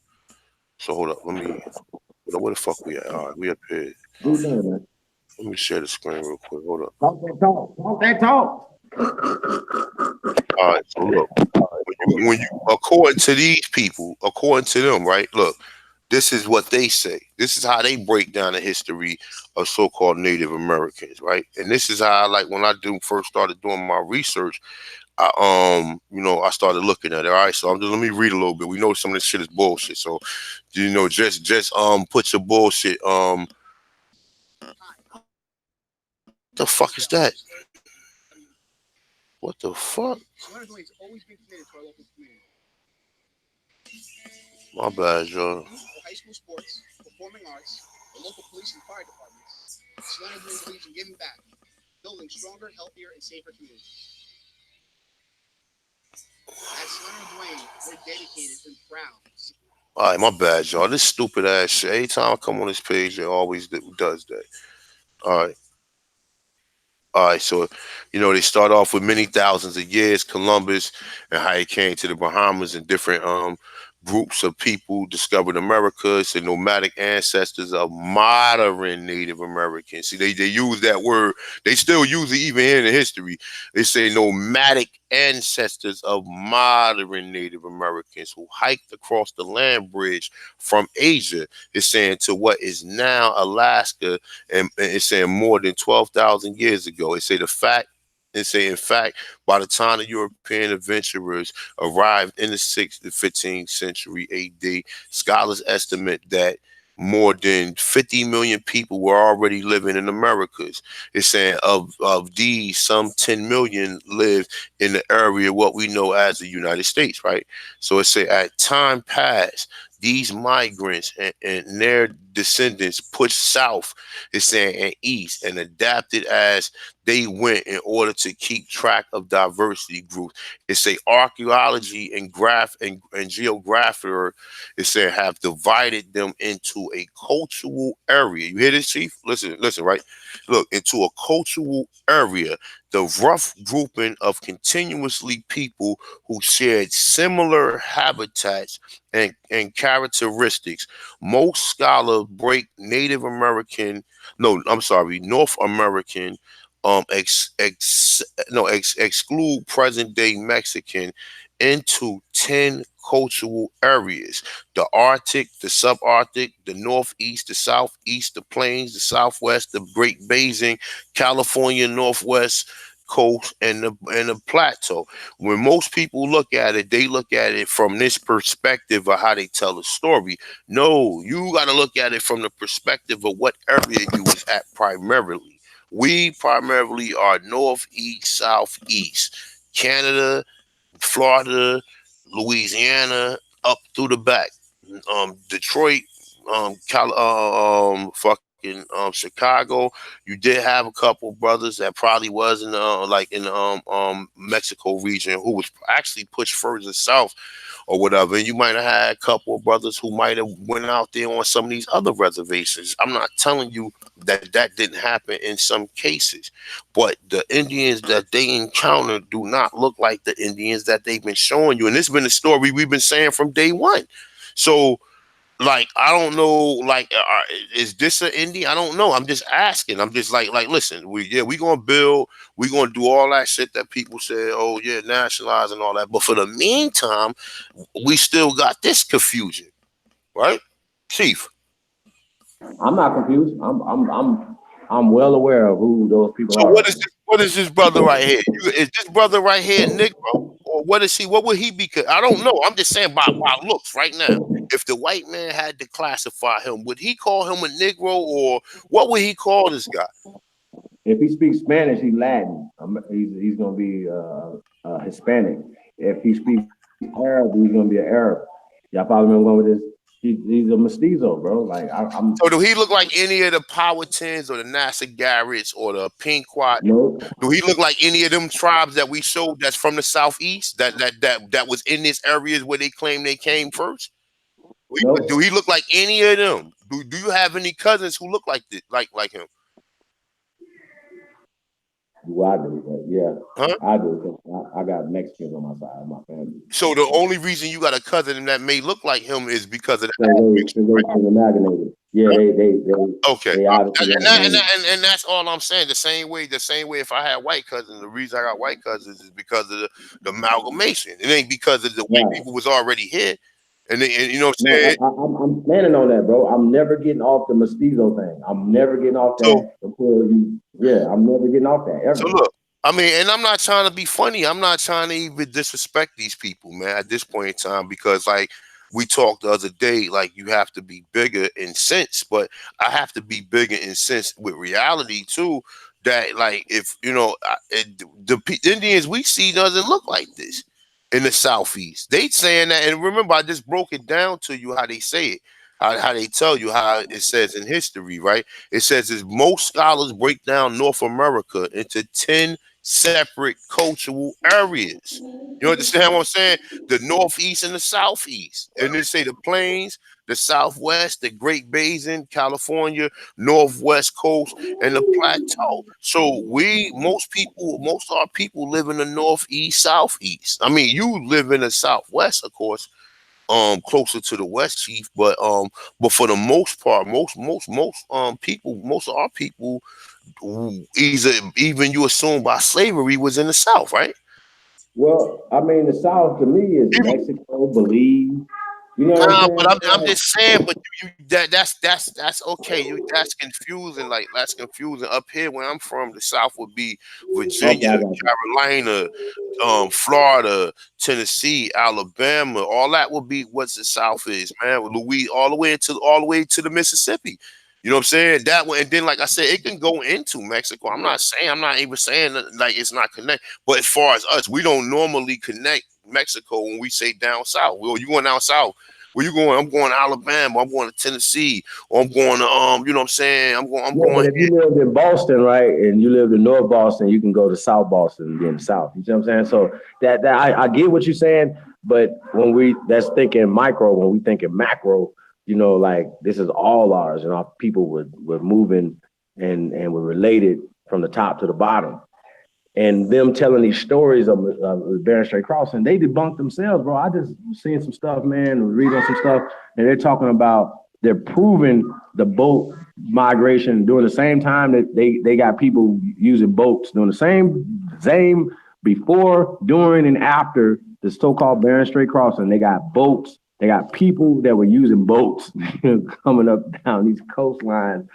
So hold up, where the fuck we at? All right, we up here. Do your thing, man. Let me share the screen real quick. Hold up. Talk that talk. Talk that talk. All right, so look, when you according to these people, according to them, right? Look, this is what they say. This is how they break down the history of so-called Native Americans, right? And this is how, like, when I first started doing my research, I started looking at it. All right, so let me read a little bit. We know some of this shit is bullshit, so just put your bullshit. The fuck is that? What the fuck? My bad, y'all. All right, my bad, y'all. This stupid ass shit. Every time I come on this page, it always does that. All right. All right, so they start off with many thousands of years, Columbus, and how he came to the Bahamas, and different groups of people discovered America. It's the nomadic ancestors of modern Native Americans. See, they use that word. They still use it even in the history. They say nomadic ancestors of modern Native Americans who hiked across the land bridge from Asia. It's saying to what is now Alaska, and it's saying more than 12,000 years ago. In fact, by the time the European adventurers arrived in the 6th to 15th century AD, scholars estimate that more than 50 million people were already living in Americas. It's saying of these, some 10 million lived in the area what we know as the United States, right? So it say at time past, these migrants and their descendants pushed south, it's saying, and east, and adapted as they went in order to keep track of diversity groups. It say archaeology and geographer, it said, have divided them into a cultural area. You hear this, Chief? Listen, right? Look, into a cultural area, the rough grouping of continuously people who shared similar habitats and characteristics. Most scholars break North American, exclude present day Mexican into 10 cultural areas: the Arctic, the subarctic, the Northeast, the Southeast, the Plains, the Southwest, the Great Basin, California, Northwest coast, and the plateau. When most people look at it, they look at it from this perspective of how they tell a story. No, you got to look at it from the perspective of what area you was at primarily. We primarily are northeast, southeast, Canada, Florida, Louisiana, up through the back, Detroit, Chicago. You did have a couple brothers that probably was in the Mexico region who was actually pushed further south or whatever. And you might have had a couple of brothers who might have went out there on some of these other reservations. I'm not telling you that didn't happen in some cases, but the Indians that they encountered do not look like the Indians that they've been showing you. And this has been a story we've been saying from day one. So, like, I don't know, like, is this an Indian? I don't know. I'm just asking. I'm just like, listen, we gonna build, we gonna do all that shit that people say, oh yeah, nationalize and all that. But for the meantime, we still got this confusion, right, Chief? I'm not confused. I'm well aware of who those people So are. what is this brother right here? Is this brother right here Negro? Or what is he? What would he be? I don't know. I'm just saying by looks right now. If the white man had to classify him, would he call him a Negro, or what would he call this guy? If he speaks Spanish, he's Latin. He's gonna be Hispanic. If he speaks Arab, he's gonna be an Arab. Y'all probably remember going with this. He's a mestizo, bro. Like I'm. So do he look like any of the Powhatans or the Nassau Garretts or the Pequot? Nope. Do he look like any of them tribes that we showed that's from the southeast that was in this areas where they claim they came first? Nope. Do he look like any of them? Do you have any cousins who look like this, like him? Do I do? Yeah, Huh? I do. 'Cause I got Mexicans on my side, my family. So the only reason you got a cousin that may look like him is because of So that admixture, they right? can amalgamate. Yeah, Huh? Okay, they obviously and that's all I'm saying. The same way. If I had white cousins, the reason I got white cousins is because of the amalgamation. It ain't because of the white right. people was already here, and you know what I'm No, saying. I'm planning on that, bro. I'm never getting off the mestizo thing. I'm never getting off So that until you. Yeah, I'm never getting off that So ever. look, I mean, and I'm not trying to be funny. I'm not trying to even disrespect these people, man, at this point in time, because like we talked the other day, like you have to be bigger in sense, but I have to be bigger in sense with reality too. That like if you know the Indians we see doesn't look like this in the southeast. They saying that, and remember, I just broke it down to you how they say it, how they tell you how it says in history, right? It says as most scholars break down North America into 10 separate cultural areas. You understand what I'm saying? The Northeast and the Southeast. And they say the plains, the Southwest, the Great Basin, California, Northwest Coast, and the Plateau. So most of our people live in the Northeast, Southeast. I mean, you live in the Southwest, of course, closer to the West Chief, but for the most part, most people, most of our people, either even you assume by slavery was in the South, right? Well, I mean, the South to me is Even, Mexico, Belize. You know what I'm nah, saying? but I'm Like, just saying, but that's okay. That's confusing. Like that's confusing. Up here, where I'm from, the South would be okay, Virginia, I got you. Carolina, Florida, Tennessee, Alabama. All that would be what the South is, man. Louis, all the way to the Mississippi. You know what I'm saying? That one, and then like I said, it can go into Mexico. I'm not even saying that, like it's not connected. But as far as us, we don't normally connect Mexico when we say down south. Well, you going down south? Where you going? I'm going to Alabama. I'm going to Tennessee. Or I'm going to you know what I'm saying? I'm Yeah, but going if you lived in Boston, right, and you lived in North Boston, you can go to South Boston and be in the South. You see what I'm saying? So that I get what you're saying, but when that's thinking micro, when we thinking macro, you know, like this is all ours, and our people were moving and were related from the top to the bottom. And them telling these stories of Bering Strait crossing, they debunked themselves, bro. I just seen some stuff, man, reading some stuff, and they're talking about they're proving the boat migration during the same time that they got people using boats doing the same before, during, and after the so-called Bering Strait crossing. They got boats. They got people that were using boats coming up down these coastlines.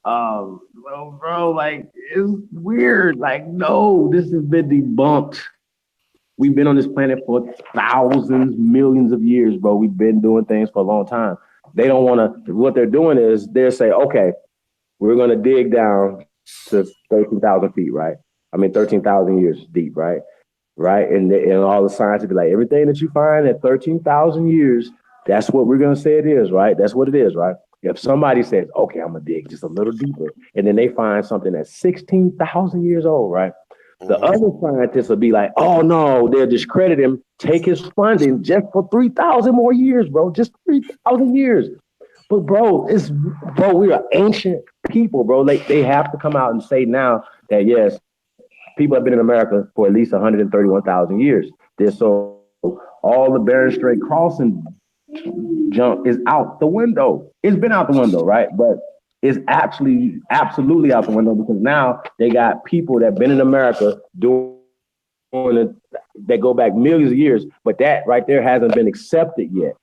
Well, bro, like it's weird. Like, no, this has been debunked. We've been on this planet for thousands, millions of years, bro. We've been doing things for a long time. They don't want to. What they're doing is they're saying, okay, we're going to dig down to 13,000 feet, right? I mean, 13,000 years deep, right? Right, and all the science would be like everything that you find at 13,000 years. That's what we're going to say it is, right? That's what it is, right? If somebody says, okay, I'm going to dig just a little deeper, and then they find something that's 16,000 years old, right? The Mhm. other scientists will be like, oh, no, they'll discredit him, take his funding just for 3,000 more years, bro, just 3,000 years. But, bro, we are ancient people, bro. They have to come out and say now that, yes, people have been in America for at least 131,000 years. So all the Bering Strait crossing junk is out the window. It's been out the window, right? But it's actually absolutely out the window because now they got people that have been in America doing it that go back millions of years, but that right there hasn't been accepted yet.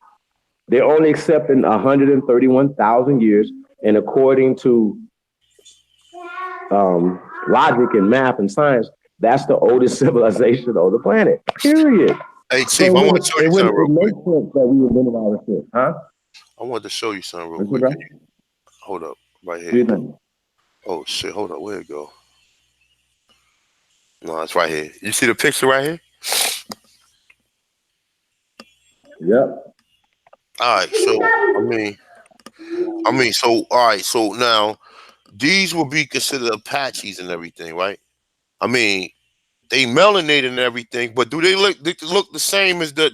They're only accepting 131,000 years, and according to logic and math and science, that's the oldest civilization on the planet. Period. Hey So Chief, I want to show you something it real quick. makes sense that we invented all this shit, huh? I wanted to show you something real What's it, quick. bro? Can you hold up right Do here? you think? Oh shit, hold up, where it go? No, it's right here. You see the picture right here? Yep. All right, so so all right, so now these will be considered Apaches and everything, right? I mean, they melanated and everything, but do they look the same as the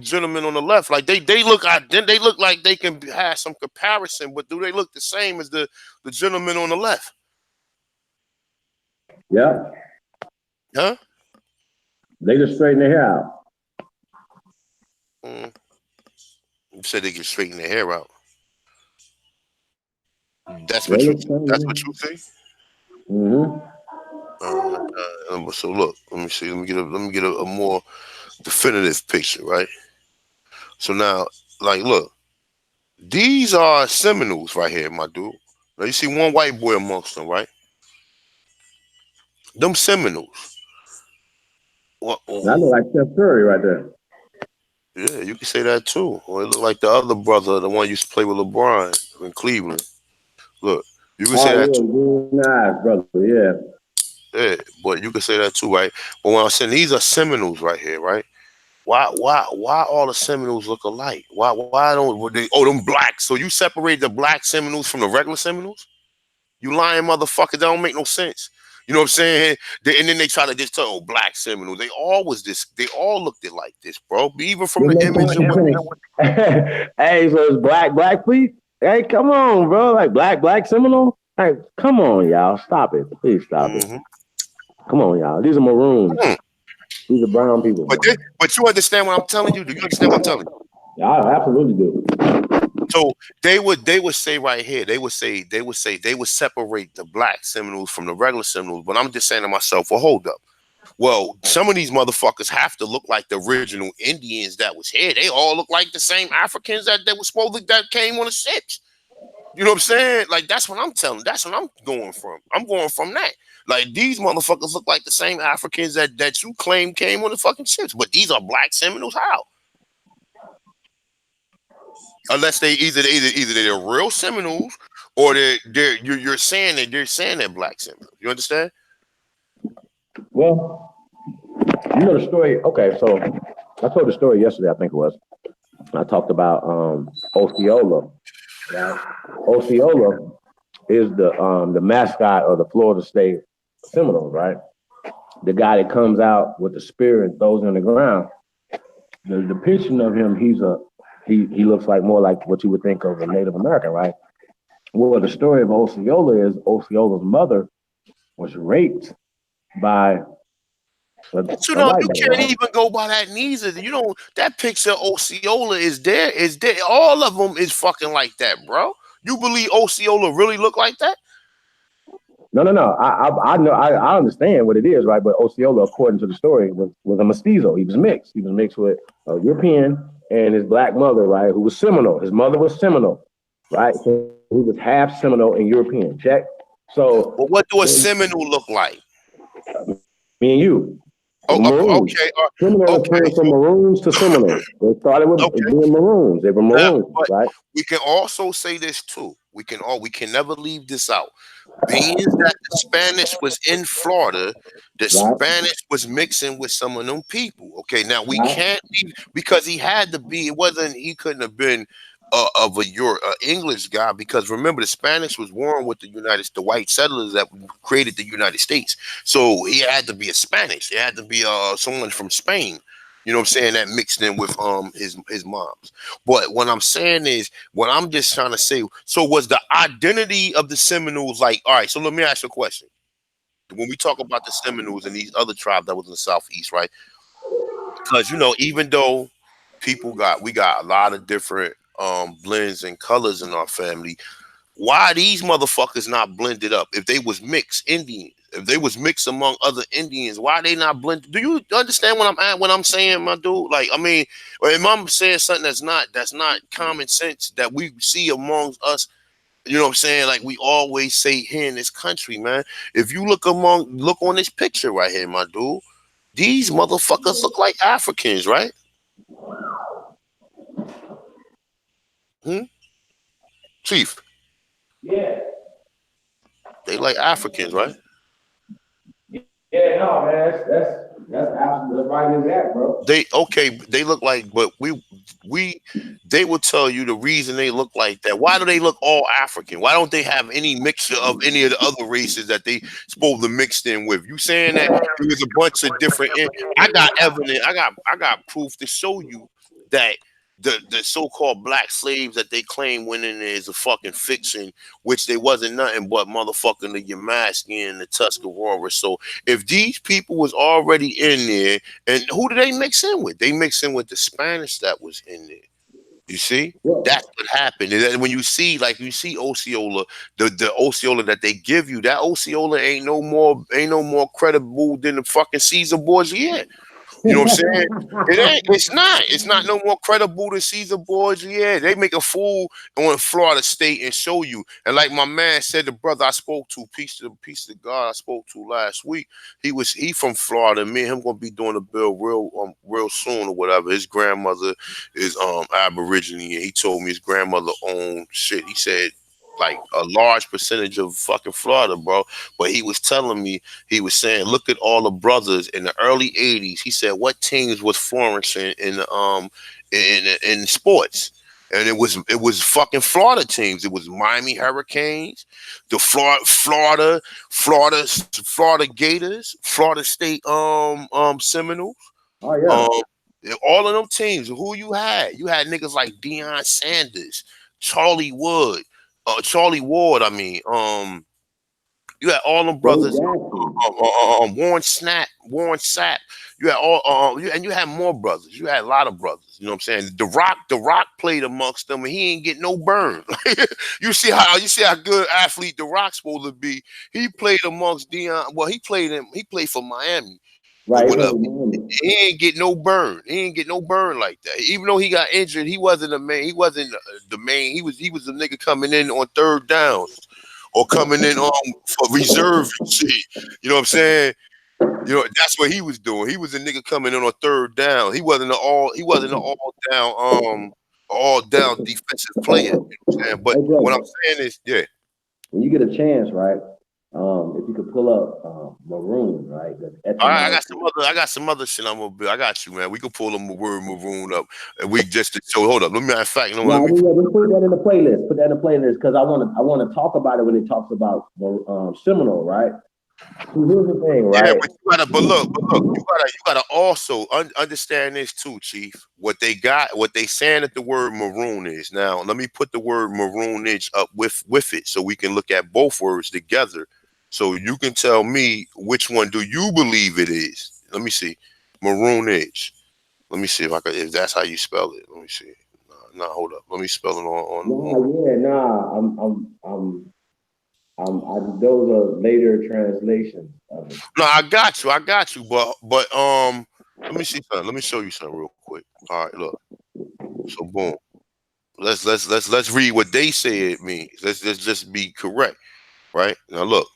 gentleman on the left? Like they look like they can have some comparison, but do they look the same as the gentleman on the left? Yep. Huh? They just straighten their hair out. Mm. You said they can straighten their hair out. That's They what you. look That's what crazy. you think. Mm-hmm. So look, let me see. Let me get a more definitive picture, right? So now, like, look, these are Seminoles right here, my dude. Now you see one white boy amongst them, right? Them Seminoles. Well, I look like Steph Curry right there. yeah, you can say that too. Or it look like the other brother, the one who used to play with LeBron in Cleveland. Look, you can say Oh that yeah, too. green eyes, brother. Yeah. Yeah, but you can say that too, right? But when I'm saying these are Seminoles right here, right? Why all the Seminoles look alike? Why don't they? Oh, them blacks. So you separate the black Seminoles from the regular Seminoles? You lying motherfucker. That don't make no sense. You know what I'm saying? And then they try to just tell black Seminoles. They all was this. They all looked it like this, bro. Even from You the know image of what they. what hey, so it's black feet? Hey, come on, bro. Like black Seminole? Hey, come on, y'all. Stop it. Please stop it. Mhm. Come on, y'all. These are maroons. Mm. These are brown people. But you understand what I'm telling you? Do you understand what I'm telling you? Yeah, I absolutely do. So they would say right here, they would separate the black Seminoles from the regular Seminoles. But I'm just saying to myself, well, hold up. Well, some of these motherfuckers have to look like the original Indians that was here. They all look like the same Africans that were supposed to, that came on the ships. You know what I'm saying? Like that's what I'm telling. That's what I'm going from. I'm going from that. Like these motherfuckers look like the same Africans that you claim came on the fucking ships, but these are black Seminoles. How? Unless they either they're real Seminoles or you're saying that they're black Seminoles. You understand? Well, you know the story. Okay, so I told the story yesterday, I think it was. I talked about Osceola, right? Osceola is the mascot of the Florida State Seminoles, right? The guy that comes out with the spear and throws it in the ground. The depiction of him, he looks like more like what you would think of a Native American, right? Well, the story of Osceola is Osceola's mother was raped by But you a know, white you man, can't right? even go by that neither. You know, that picture of Osceola is there. Is there? All of them is fucking like that, bro. You believe Osceola really look like that? No. I know I understand what it is, right? But Osceola, according to the story, was a mestizo. He was mixed. He was mixed with a European and his black mother, right? Who was Seminole. His mother was Seminole, right? So he was half Seminole and European. Check. So But what do a Seminole look like? me and you, Oh, Maroons. okay, Seminoles okay. came from So Maroons to Seminoles. They started with okay. being Maroons. They were Now, Maroons, but right? we can also say this too. We can never leave this out. Being that the Spanish was in Florida, the Right? Spanish was mixing with some of them people. Okay, now we Right? can't leave because he had to be. It wasn't. He couldn't have been of English guy because remember the Spanish was warring with the white settlers that created the United States. So he had to be a Spanish. It had to be someone from Spain. You know what I'm saying? That mixed in with his mom's. But what I'm saying is, what I'm just trying to say. So was the identity of the Seminoles like? All right. So let me ask you a question. When we talk about the Seminoles and these other tribes that was in the southeast, right? Because even though we got a lot of different blends and colors in our family, why these motherfuckers not blended up? If they was mixed Indians, if they was mixed among other Indians, why they not blended? Do you understand what I'm saying, my dude? Like, I mean, if I'm saying something that's not common sense that we see amongst us, you know what I'm saying? Like we always say here in this country, man. If you look on this picture right here, my dude, these motherfuckers look like Africans, right? Hmm? Chief, Yeah. they like Africans, right? Yeah, no, man, that's absolutely right in that, bro. They look like, but we they will tell you the reason they look like that. Why do they look all African? Why don't they have any mixture of any of the other races that they supposed to mixed in with? You saying that there was a bunch of different? I got evidence. I got proof to show you that the so-called black slaves that they claim went in there is a fucking fiction, which they wasn't nothing but motherfucking the Yamaski and the Tuscarora. So if these people was already in there, and who do they mix in with? They mix in with the Spanish that was in there. You see, Well, that's what happened. And then when you see, like you see Osceola, the Osceola that they give you, that Osceola ain't no more credible than the fucking Caesar Borgia. You know what I'm saying? It ain't. It's not. It's not no more credible than Caesar Borgia. They make a fool on Florida State and show you. And like my man said, the brother I spoke to, peace to God, I spoke to last week. He from Florida. Me and him gonna be doing a bill real soon or whatever. His grandmother is Aborigine, and he told me his grandmother owned shit. He said like a large percentage of fucking Florida, bro. But he was telling me, he was saying, look at all the brothers in the early '80s. He said, what teams was flourishing in sports? And it was fucking Florida teams. It was Miami Hurricanes, the Florida Gators, Florida State Seminoles. oh yeah. Um, all of them teams. Who you had? You had niggas like Deion Sanders, Charlie Wood, Charlie Ward. I mean, you had all them brothers. Warren Sapp. You had and you had more brothers. You had a lot of brothers. You know what I'm saying? The Rock played amongst them, and he ain't get no burn. you see how good athlete the Rock's supposed to be. He played amongst Deion. Well, he played for Miami or Right. whatever. He ain't get no burn. He ain't get no burn like that. Even though he got injured, he wasn't the main. He wasn't the main. He was the nigga coming in on third downs or coming in for reserve and shit. You know what I'm saying? You know, that's what he was doing. He was a nigga coming in on third down. He wasn't an all down defensive player. You know what I'm saying? But Hey, what I'm brother, saying is, yeah. when you get a chance, right? If you could pull up maroon, right? The All right, etymology. I got some other shit I'm gonna be. I got you, man. We can pull the word maroon up, and we just so hold up. Matter of fact, you know what? Yeah, Let me. let's put that in the playlist. Put that in the playlist because I want to talk about it when it talks about Seminole, right? So here's the thing, Yeah, right? but look, you gotta also understand this too, Chief. What they saying that the word maroon is. Now, let me put the word maroonage up with it, so we can look at both words together. So you can tell me which one do you believe it is. Let me see, maroonage. Let me see if that's how you spell it. Let me see. No, hold up. Let me spell it on. Nah, yeah, nah. Those are later translations of it. No, I got you. But let me see something. Let me show you something real quick. All right, look. So boom. Let's read what they say it means. Let's just be correct, right? Now look,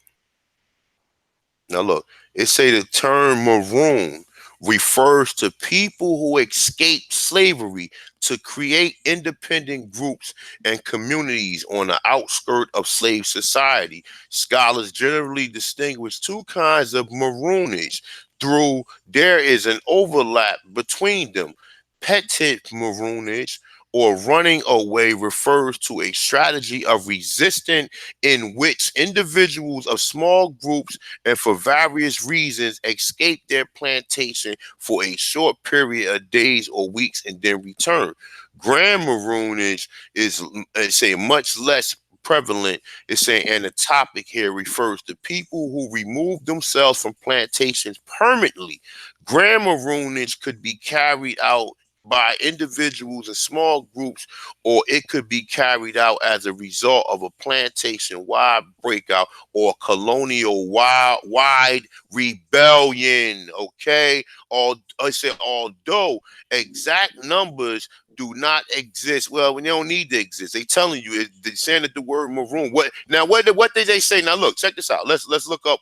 it say the term maroon refers to people who escaped slavery to create independent groups and communities on the outskirt of slave society. Scholars generally distinguish two kinds of maroonage through there is an overlap between them. Petit maroonage or running away refers to a strategy of resistance in which individuals of small groups and for various reasons escape their plantation for a short period of days or weeks and then return. Grand maroonage is say much less prevalent. It's saying, and the topic here refers to people who remove themselves from plantations permanently. Grand maroonage could be carried out by individuals and small groups, or it could be carried out as a result of a plantation wide breakout or colonial wide rebellion. Okay, I say although exact numbers do not exist. Well, when they don't need to exist, they telling you they're saying that the word maroon. What did they say? Now look, check this out. Let's look up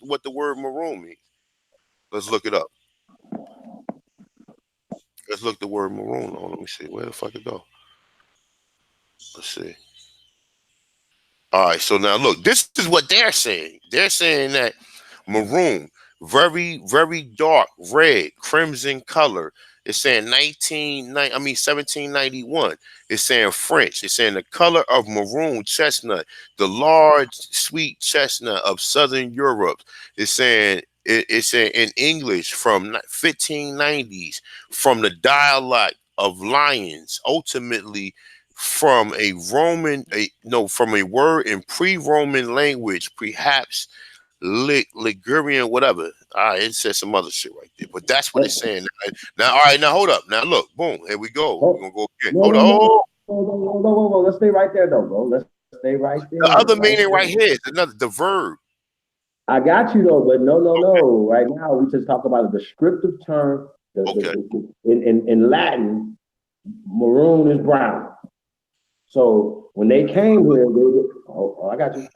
what the word maroon means. Let's look it up. Let's look the word maroon on. Let me see. Where the fuck it go? Let's see. All right, so now look, this is what they're saying. They're saying that maroon, very, very dark red, crimson color. It's saying 1791. It's saying French. It's saying the color of maroon chestnut, the large sweet chestnut of Southern Europe. It's saying it's saying in English from 1590s from the dialect of lions, ultimately from a from a word in pre-Roman language, perhaps Ligurian, whatever. All right, it says some other shit right there, but that's what it's saying. Now, all right, now hold up. Now look, boom, here we go. We're Oh, gonna go again. no, Hold no, on. no, Oh, no. Let's stay right there, though, bro. Let's stay right the there, other right meaning right there. here is the verb. I got you though, but no, no, Okay, no. Right now, we just talk about a descriptive term. okay. In Latin, maroon is brown. So when they came here, I got you.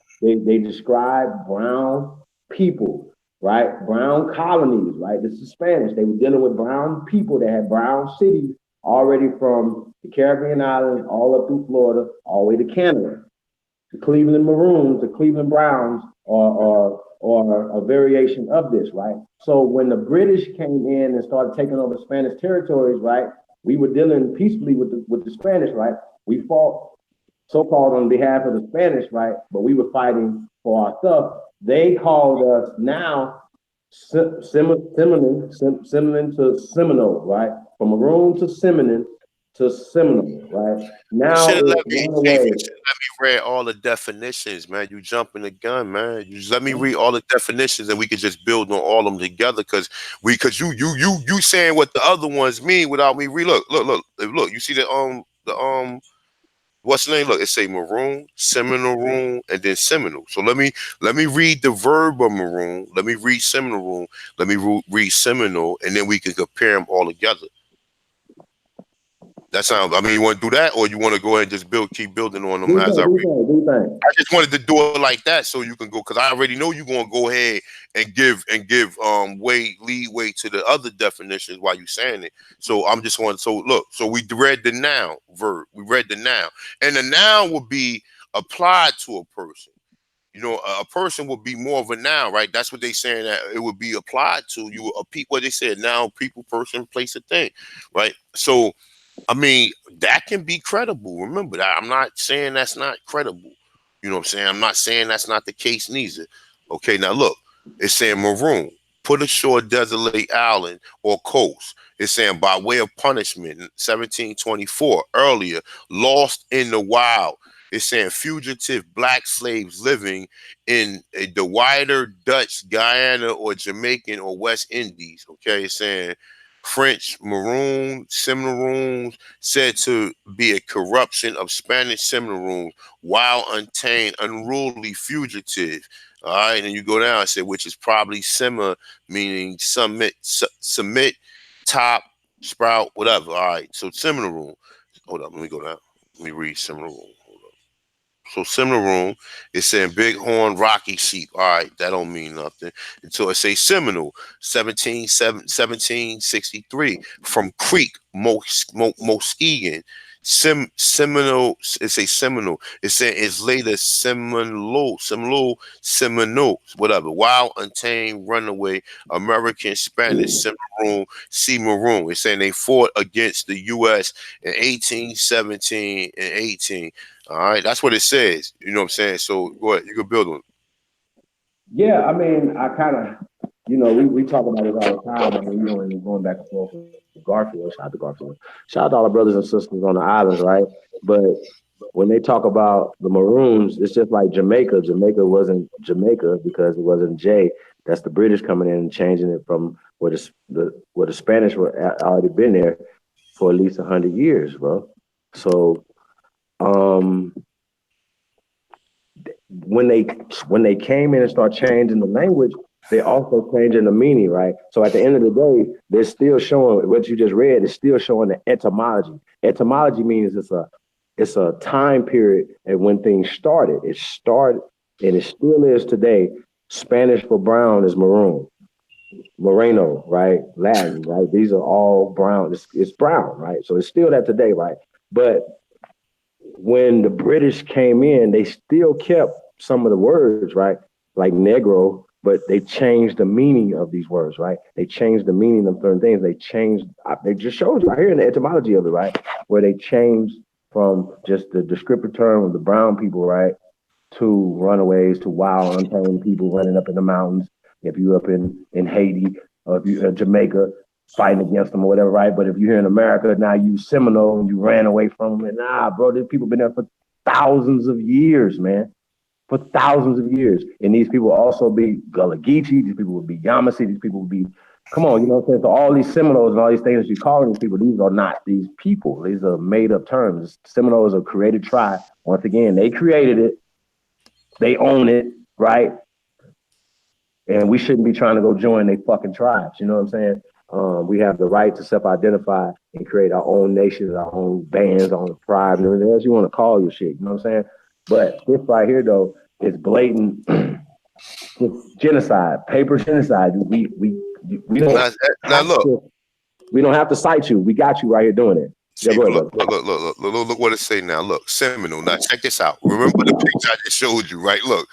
They described brown people, right? Brown colonies, right? This is Spanish. They were dealing with brown people that had brown cities already from the Caribbean islands all up through Florida, all the way to Canada. The Cleveland Maroons, the Cleveland Browns are a variation of this, right? So when the British came in and started taking over Spanish territories, right, we were dealing peacefully with the Spanish, right? We fought so-called on behalf of the Spanish, right? But we were fighting for our stuff. They called us now Seminole to Seminole, right? From Maroon to Seminole, right? You Now should have it's let me, Chief. You runaway. should have let me read all the definitions, man. You jumping the gun, man. You just let me read all the definitions, and we could just build on all of them together. Because you saying what the other ones mean without me read. Look. You see the what's the name? Look, it say maroon, seminal room, and then seminal. So let me read the verb of maroon. Let me read seminal room. Let me read seminal, and then we can compare them all together. That sounds. I mean, you want to do that, or you want to go ahead and just keep building on them Do as I thing, do read? thing, do thing. I just wanted to do it like that so you can go, because I already know you're gonna go ahead and give leeway to the other definitions while you saying it. So I'm just want so look. So we read the noun verb. We read the noun, and the noun will be applied to a person. You know, a person would be more of a noun, right? That's what they saying that it would be applied to. You a people. What they said, noun, people, person, place, a thing, right? So I mean, that can be credible. Remember that. I'm not saying that's not credible. You know what I'm saying? I'm not saying that's not the case neither. Okay, now look, it's saying maroon, put ashore desolate island or coast. It's saying by way of punishment, 1724, earlier, lost in the wild. It's saying fugitive black slaves living in the wider Dutch, Guyana, or Jamaican or West Indies. Okay, it's saying French maroon, Seminole said to be a corruption of Spanish Seminole, wild, untamed, unruly fugitive. All right, and you go down and say, which is probably similar, meaning submit, top, sprout, whatever. All right, so Seminole. Hold up, let me go down. Let me read Seminole. So similar room, it's saying bighorn rocky sheep. All right, that don't mean nothing. Until it say Seminole, 1763 from Creek, Muskegon. Seminole, it say Seminole. It's saying it's later Seminole, whatever. Wild, untamed, runaway, American, Spanish, Seminole, Sea Maroon. It's saying they fought against the U.S. in 1817 and 18. All right, that's what it says. You know what I'm saying? So go ahead, you can build on it. Yeah, I mean, I kind of, we talk about it all the time. I mean, and going back and forth with Garfield. Shout out to Garfield. Shout out to all the brothers and sisters on the islands, right? But when they talk about the Maroons, it's just like Jamaica. Jamaica wasn't Jamaica because it wasn't J. That's the British coming in and changing it from where the Spanish were already been there for at least 100 years, bro. So um, when they came in and start changing the language, they also changing the meaning, right? So at the end of the day, they're still showing what you just read is still showing the etymology. Etymology means it's a time period and when things started. It started and it still is today. Spanish for brown is maroon. Moreno, right? Latin, right? These are all brown. It's brown, right? So it's still that today, right? But when the British came in, they still kept some of the words, right? Like Negro, but they changed the meaning of these words, right? They changed the meaning of certain things. They just showed you right here in the etymology of it, right? Where they changed from just the descriptive term of the brown people, right? To runaways, to wild, untamed people running up in the mountains. If you're up in Haiti or if you're in Jamaica, fighting against them or whatever, right? But if you're here in America now, you Seminole and you ran away from them, and nah, bro, these people been there for thousands of years, man. For thousands of years. And these people also be Gullah Geechee, these people would be Yamasee, these people would be, come on, you know what I'm saying? So all these Seminoles and all these things you're calling these people, these are not these people. These are made up terms. Seminoles are a created tribe. Once again, they created it, they own it, right? And we shouldn't be trying to go join their fucking tribes, you know what I'm saying? We have the right to self-identify and create our own nations, our own bands, our own tribes, and everything else you want to call your shit, you know what I'm saying? But this right here, though, is blatant genocide, paper genocide. We don't now look. We don't have to cite you. We got you right here doing it. See, yeah, look what it say now. Look, Seminole. Now check this out. Remember the picture I just showed you, right? Look,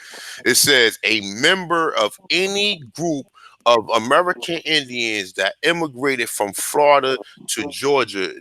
it says a member of any group of American Indians that immigrated from Florida to Georgia,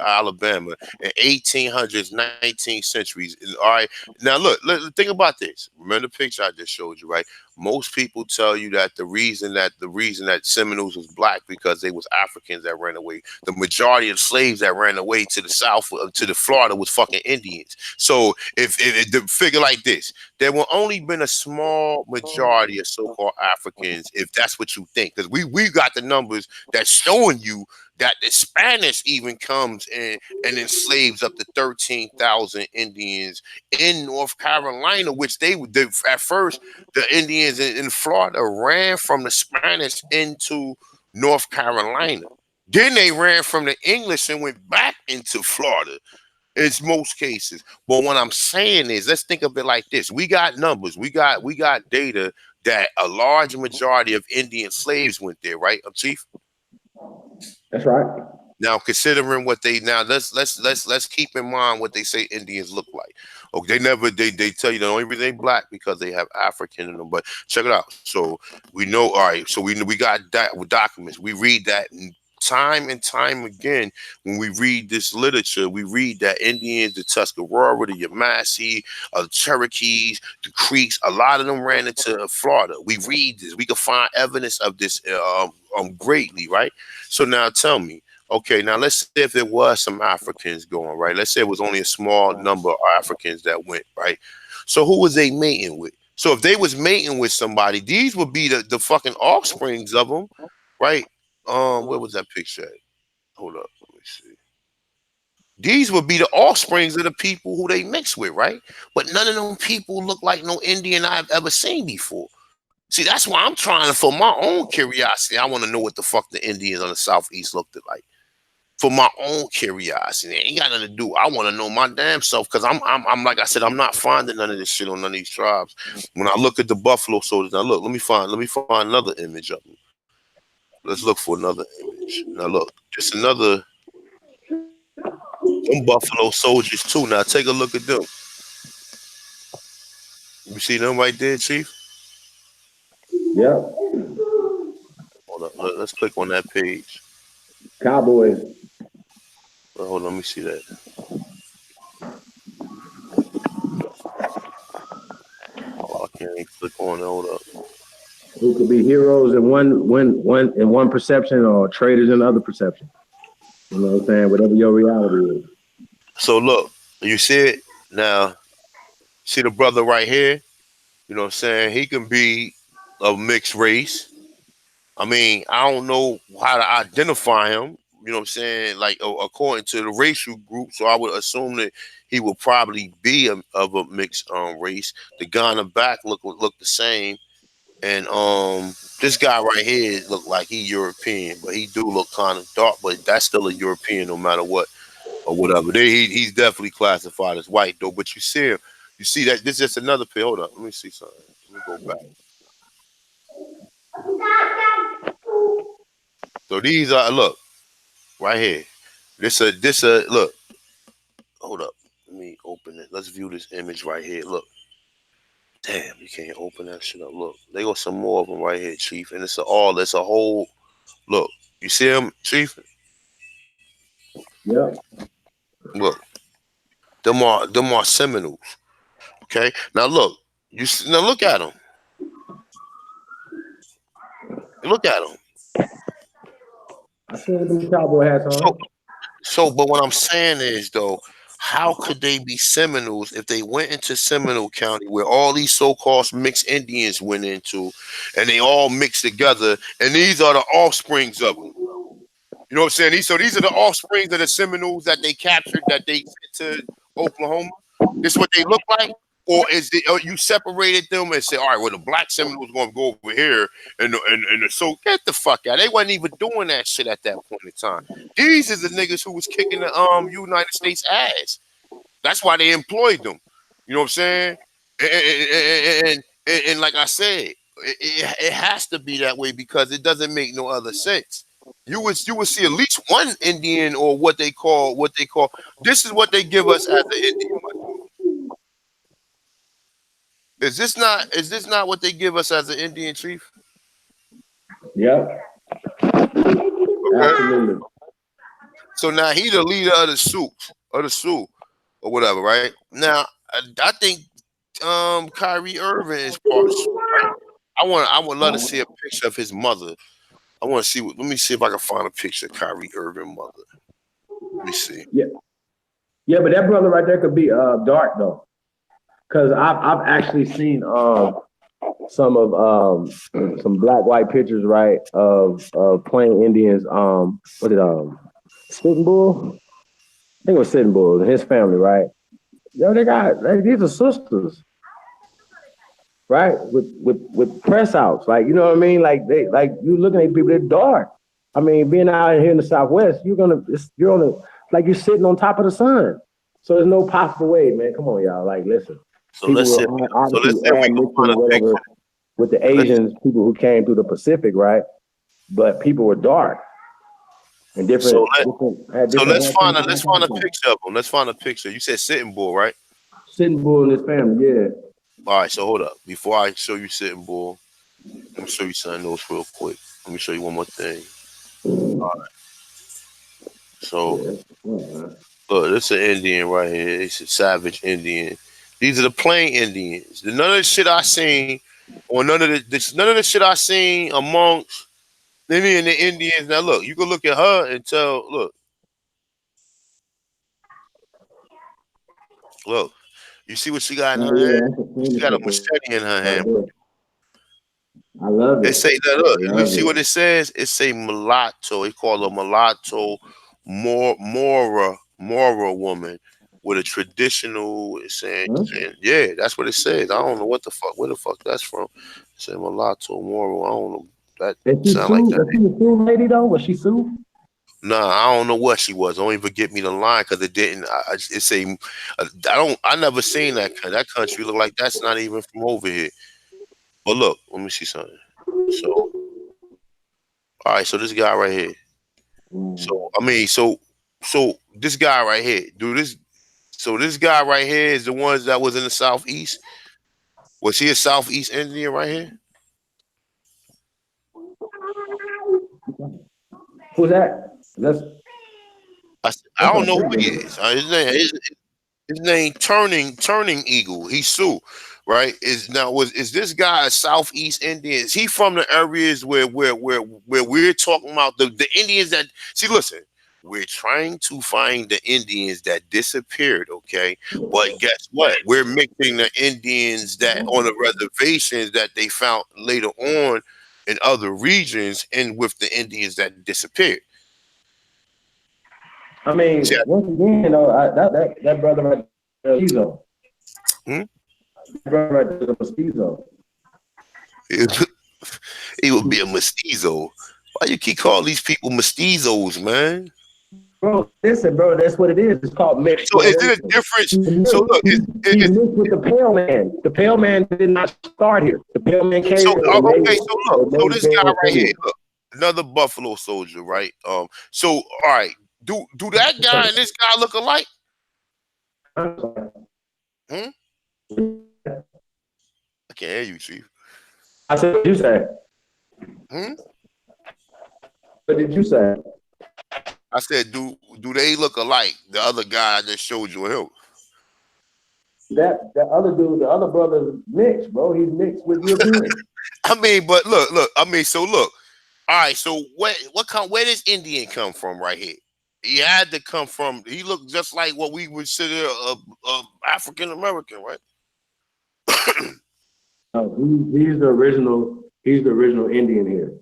Alabama in 1800s, 19th centuries. All right. Now look, think about this. Remember the picture I just showed you, right? Most people tell you that the reason that Seminoles was black because they was Africans that ran away. The majority of slaves that ran away to the south, to the Florida, was fucking Indians. So if the figure like this, there will only been a small majority of so-called Africans, if that's what you think, because we got the numbers that's showing you that the Spanish even comes in and enslaves up to 13,000 Indians in North Carolina, which they at first the Indians in Florida ran from the Spanish into North Carolina. Then they ran from the English and went back into Florida. It's most cases. But what I'm saying is, let's think of it like this. We got numbers. We got data that a large majority of Indian slaves went there, right, Chief? That's right. Now, considering what they let's keep in mind what they say Indians look like. Okay, they tell you the only reason they black because they have African in them. But check it out. So we know, all right. So we got that with documents. We read that time and time again. When we read this literature, we read that Indians, the Tuscarora, the Yamasee, the Cherokees, the Creeks, a lot of them ran into Florida. We read this. We can find evidence of this greatly, right? So now tell me. Okay, now let's say if there was some Africans going, right? Let's say it was only a small number of Africans that went, right? So who was they mating with? So if they was mating with somebody, these would be the fucking offsprings of them, right? Where was that picture at? Hold up, let me see. These would be the offsprings of the people who they mix with, right? But none of them people look like no Indian I've ever seen before. See, that's why I'm trying, for my own curiosity, I want to know what the fuck the Indians on the Southeast looked like. For my own curiosity, it ain't got nothing to do. I want to know my damn self, because I'm like I said, I'm not finding none of this shit on none of these tribes. When I look at the Buffalo Soldiers, now look, let me find another image of them. Let's look for another image. Now look, just another. Some Buffalo Soldiers too. Now take a look at them. You see them right there, Chief? Yeah. Hold up, let's click on that page. Cowboys. Hold on, let me see that. Oh, I can't even click on it. Hold up. Who could be heroes in one perception or traitors in other perception? You know what I'm saying? Whatever your reality is. So look, you see it now. See the brother right here? You know what I'm saying? He can be of mixed race. I mean, I don't know how to identify him. You know what I'm saying? Like, according to the racial group, so I would assume that he would probably be of a mixed race. The guy in the back look the same, and this guy right here look like he European, but he do look kind of dark. But that's still a European, no matter what or whatever. He's definitely classified as white though. But you see him, you see that this is just another picture. Hold up, let me see something. Let me go back. So these are, look. Right here. This look. Hold up. Let me open it. Let's view this image right here. Look. Damn, you can't open that shit up. Look. They got some more of them right here, Chief. And it's a whole, look. You see them, Chief? Yeah. Look. Them are Seminoles. Okay? Now look. Now look at them. Look at them. I see what them cowboy hats So, on. but what I'm saying is though, how could they be Seminoles if they went into Seminole County where all these so-called mixed Indians went into, and they all mixed together, and these are the offsprings of them. You know what I'm saying? So these are the offsprings of the Seminoles that they captured, that they sent to Oklahoma. This is what they look like, or is it? Or you separated them and said, all right, well, the black Seminoles going to go over here, and so get the fuck out. They wasn't even doing that shit at that point in time. These is the niggas who was kicking the United States ass. That's why they employed them. You know what I'm saying? And like I said, it has to be that way because it doesn't make no other sense. You would see at least one Indian, or what they call. This is what they give us as an Indian. Is this not what they give us as an Indian, chief? Yep. Okay. Absolutely. So now he the leader of the Sioux, or whatever, right? Now I think Kyrie Irving is part of Sioux, right? I would love to see a picture of his mother. I want to see. Let me see if I can find a picture of Kyrie Irving mother. Let me see. Yeah, but that brother right there could be dark though, because I've actually seen some of some black white pictures, right, of Plain Indians. What did Sitting Bull? I think it was Sitting Bull and his family, right? Yo, these are sisters, right? With press outs, like, you know what I mean? Like you looking at people, they're dark. I mean, being out here in the Southwest, you're sitting on top of the sun. So there's no possible way, man. Come on, y'all. Like, listen. So let's see. If we can find a picture with the Asians, people who came through the Pacific, right? But people were dark and different. So let's find a picture of them. Let's find a picture. You said Sitting Bull, right? Sitting Bull and his family, yeah. All right, so hold up. Before I show you Sitting Bull, let me show you something else real quick. Let me show you one more thing. All right. So, look, this is an Indian right here. It's a savage Indian. These are the Plain Indians. None of the shit I seen, or none of the shit I seen amongst any of the Indians. Now, look, you can look at her and tell. Look. You see what she got in her hand? She got a machete in her hand. I love it. It say that. Look, you see what it says? It say mulatto. He called a mulatto, Mora woman with a traditional. It's saying, yeah, that's what it says. I don't know what the fuck. Where the fuck that's from? It say mulatto, Mora. I don't know. That sound like that. Is she a Sioux lady though? Was she Sioux? Nah, I don't know what she was. Don't even get me the line because it didn't. It say I never seen that country. Look like that's not even from over here. But look, let me see something. So, all right. So this guy right here. So I mean, so this guy right here, dude. This guy right here is the ones that was in the Southeast. Was he a Southeast Indian right here? Who's that? I don't know who he is. His name Turning Eagle. He's Sioux, right? Is this guy a Southeast Indian? Is he from the areas where we're talking about the Indians that see? Listen, we're trying to find the Indians that disappeared, okay? But guess what? We're mixing the Indians that on the reservations that they found later on in other regions and with the Indians that disappeared. I mean, once again, that brother right there, mestizo. That brother right there is a mestizo. He would be a mestizo. Why you keep calling these people mestizos, man? Bro, listen, bro, that's what it is. It's called mixed. So is it a difference? So look, he's mixed with the pale man. The pale man did not start here. The pale man came. So this guy right here, look, another Buffalo soldier, right? So all right, do that guy and this guy look alike? I can't hear you, Chief. I said, what did you say? What did you say? I said, do they look alike? The other guy I just showed you him. That other dude, the other brother, mixed, bro. He's mixed with European. I mean, but look. I mean, so look. All right, so where does Indian come from right here? He had to come from. He looked just like what we would consider a African American, right? No, he's the original. He's the original Indian here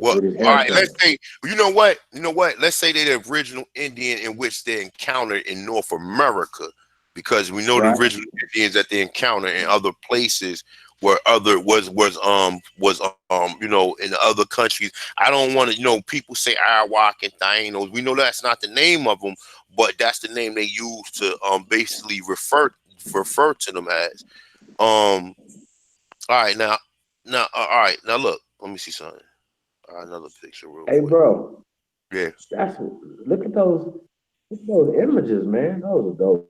Well, with his all right. haircut. Let's say you know what. You know what? Let's say they're the original Indian in which they encountered in North America, because we know the Right. original Indians that they encounter in other places where other was you know, in other countries. I don't want to, you know, people say Arawak and Tainos. We know that's not the name of them, but that's the name they use to basically refer to them as. All right, now all right, now look. Let me see something. Another picture real Hey, quick. bro, Yeah. that's look at those. Look at those images, man. Those are dope.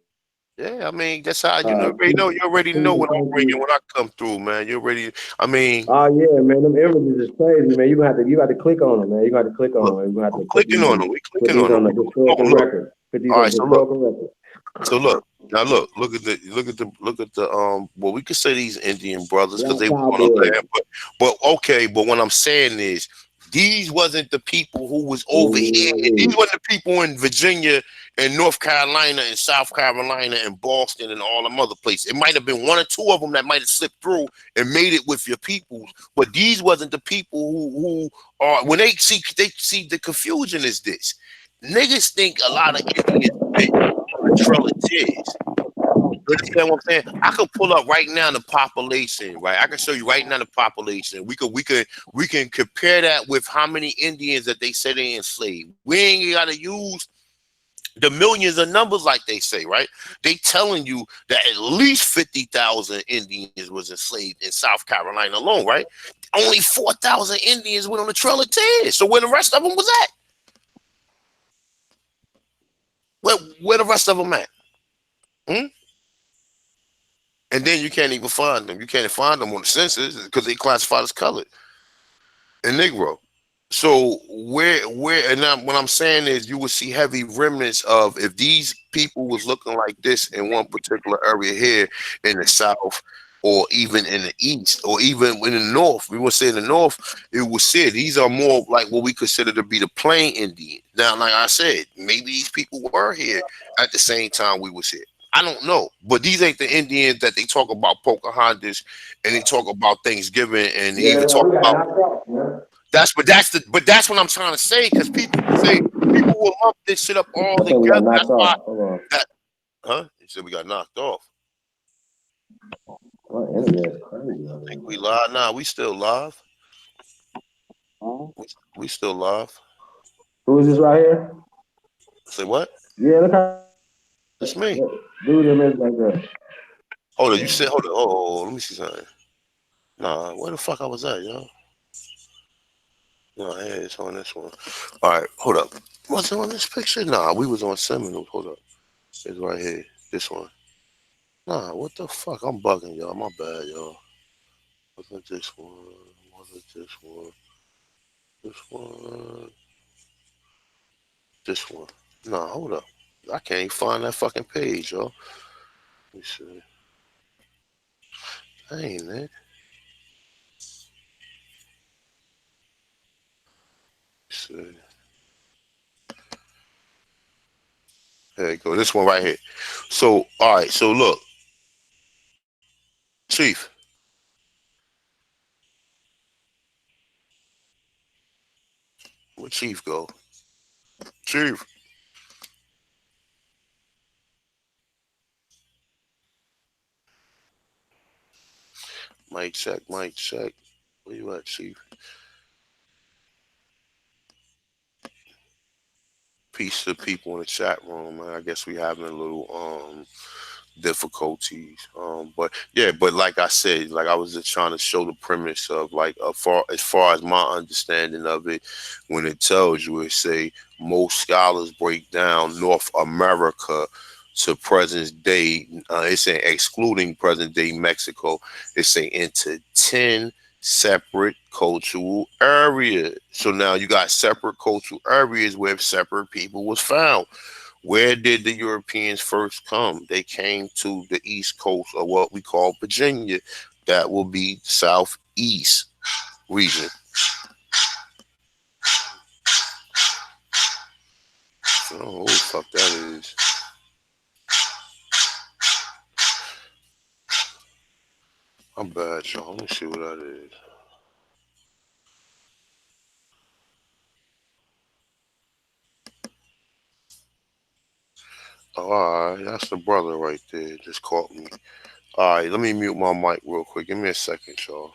Yeah, I mean, that's how you already know. Please, You already know please, what I'm thank bringing you. when I come through, man. You already, I mean, Oh yeah, man. Them images is crazy, man. You got to click on them, man. You got to click on look, them. You got I'm to clicking on them. We put clicking these on them. on the Oh, historical look. record. Put these All on right, the so look. historical record. So look. Now look at the well, we could say these Indian brothers because Black they was on the Cowboys. land, but okay, but what I'm saying is these wasn't the people who was over here. These Ooh, wasn't the people in Virginia and North Carolina and South Carolina and Boston and all them other places. It might have been one or two of them that might have slipped through and made it with your peoples, but these wasn't the people who are when they see the confusion is this. Niggas think a lot of Indians went on the Trail of Tears. You understand what I'm saying? I could pull up right now the population, right? I can show you right now the population. We can compare that with how many Indians that they say they enslaved. We ain't gotta use the millions of numbers like they say, right? They telling you that at least 50,000 Indians was enslaved in South Carolina alone, right? Only 4,000 Indians went on the Trail of Tears. So where the rest of them was at? Where the rest of them at? Hmm? And then you can't even find them. You can't find them on the census because they classified as colored and Negro. So and what I'm saying is you would see heavy remnants of if these people was looking like this in one particular area here in the South or even in the East or even in the North. We would say in the North, it would say these are more like what we consider to be the plain Indian. Now, like I said, maybe these people were here at the same time we was here. I don't know, but these ain't the Indians that they talk about Pocahontas and they talk about Thanksgiving and they yeah, even man. talk We got about knocked off, man. that's what I'm trying to say because people will lump this shit up all I think we got together. knocked That's why off. Hold on. that You said we got knocked off. My internet is crazy I over here, think we man. live now. We still live. We still live. Who is this right here? Say what? Yeah, look how It's me. dude them is like that. Hold on. You said hold on. Oh, let me see something. Nah, where the fuck I was at, yo? No, hey, it's on this one. All right, hold up. Was it on this picture? Nah, we was on Seminole. Hold up. It's right here. This one. Nah, what the fuck? I'm bugging y'all. My bad, y'all. Wasn't this one? Wasn't this one? This one. This one. Nah, hold up. I can't find that fucking page, yo. Let me see. Ain't it? See. There you go. This one right here. So, all right. So look, Chief. Where Chief go? Chief. Mic check. Mic check. Where you at, Chief? Peace to the people in the chat room, man. I guess we having a little difficulties. But yeah, but like I said, like I was just trying to show the premise of like as far as my understanding of it, when it tells you it say most scholars break down North America to present day. It's saying excluding present day Mexico. It's saying into 10 separate cultural areas. So now you got separate cultural areas where separate people was found. Where did the Europeans first come? They came to the east coast of what we call Virginia. That will be southeast region. I don't know who the fuck that is. I'm bad, y'all. Let me see what that is. Oh, all right, that's the brother right there. Just caught me. All right, let me mute my mic real quick. Give me a second, y'all.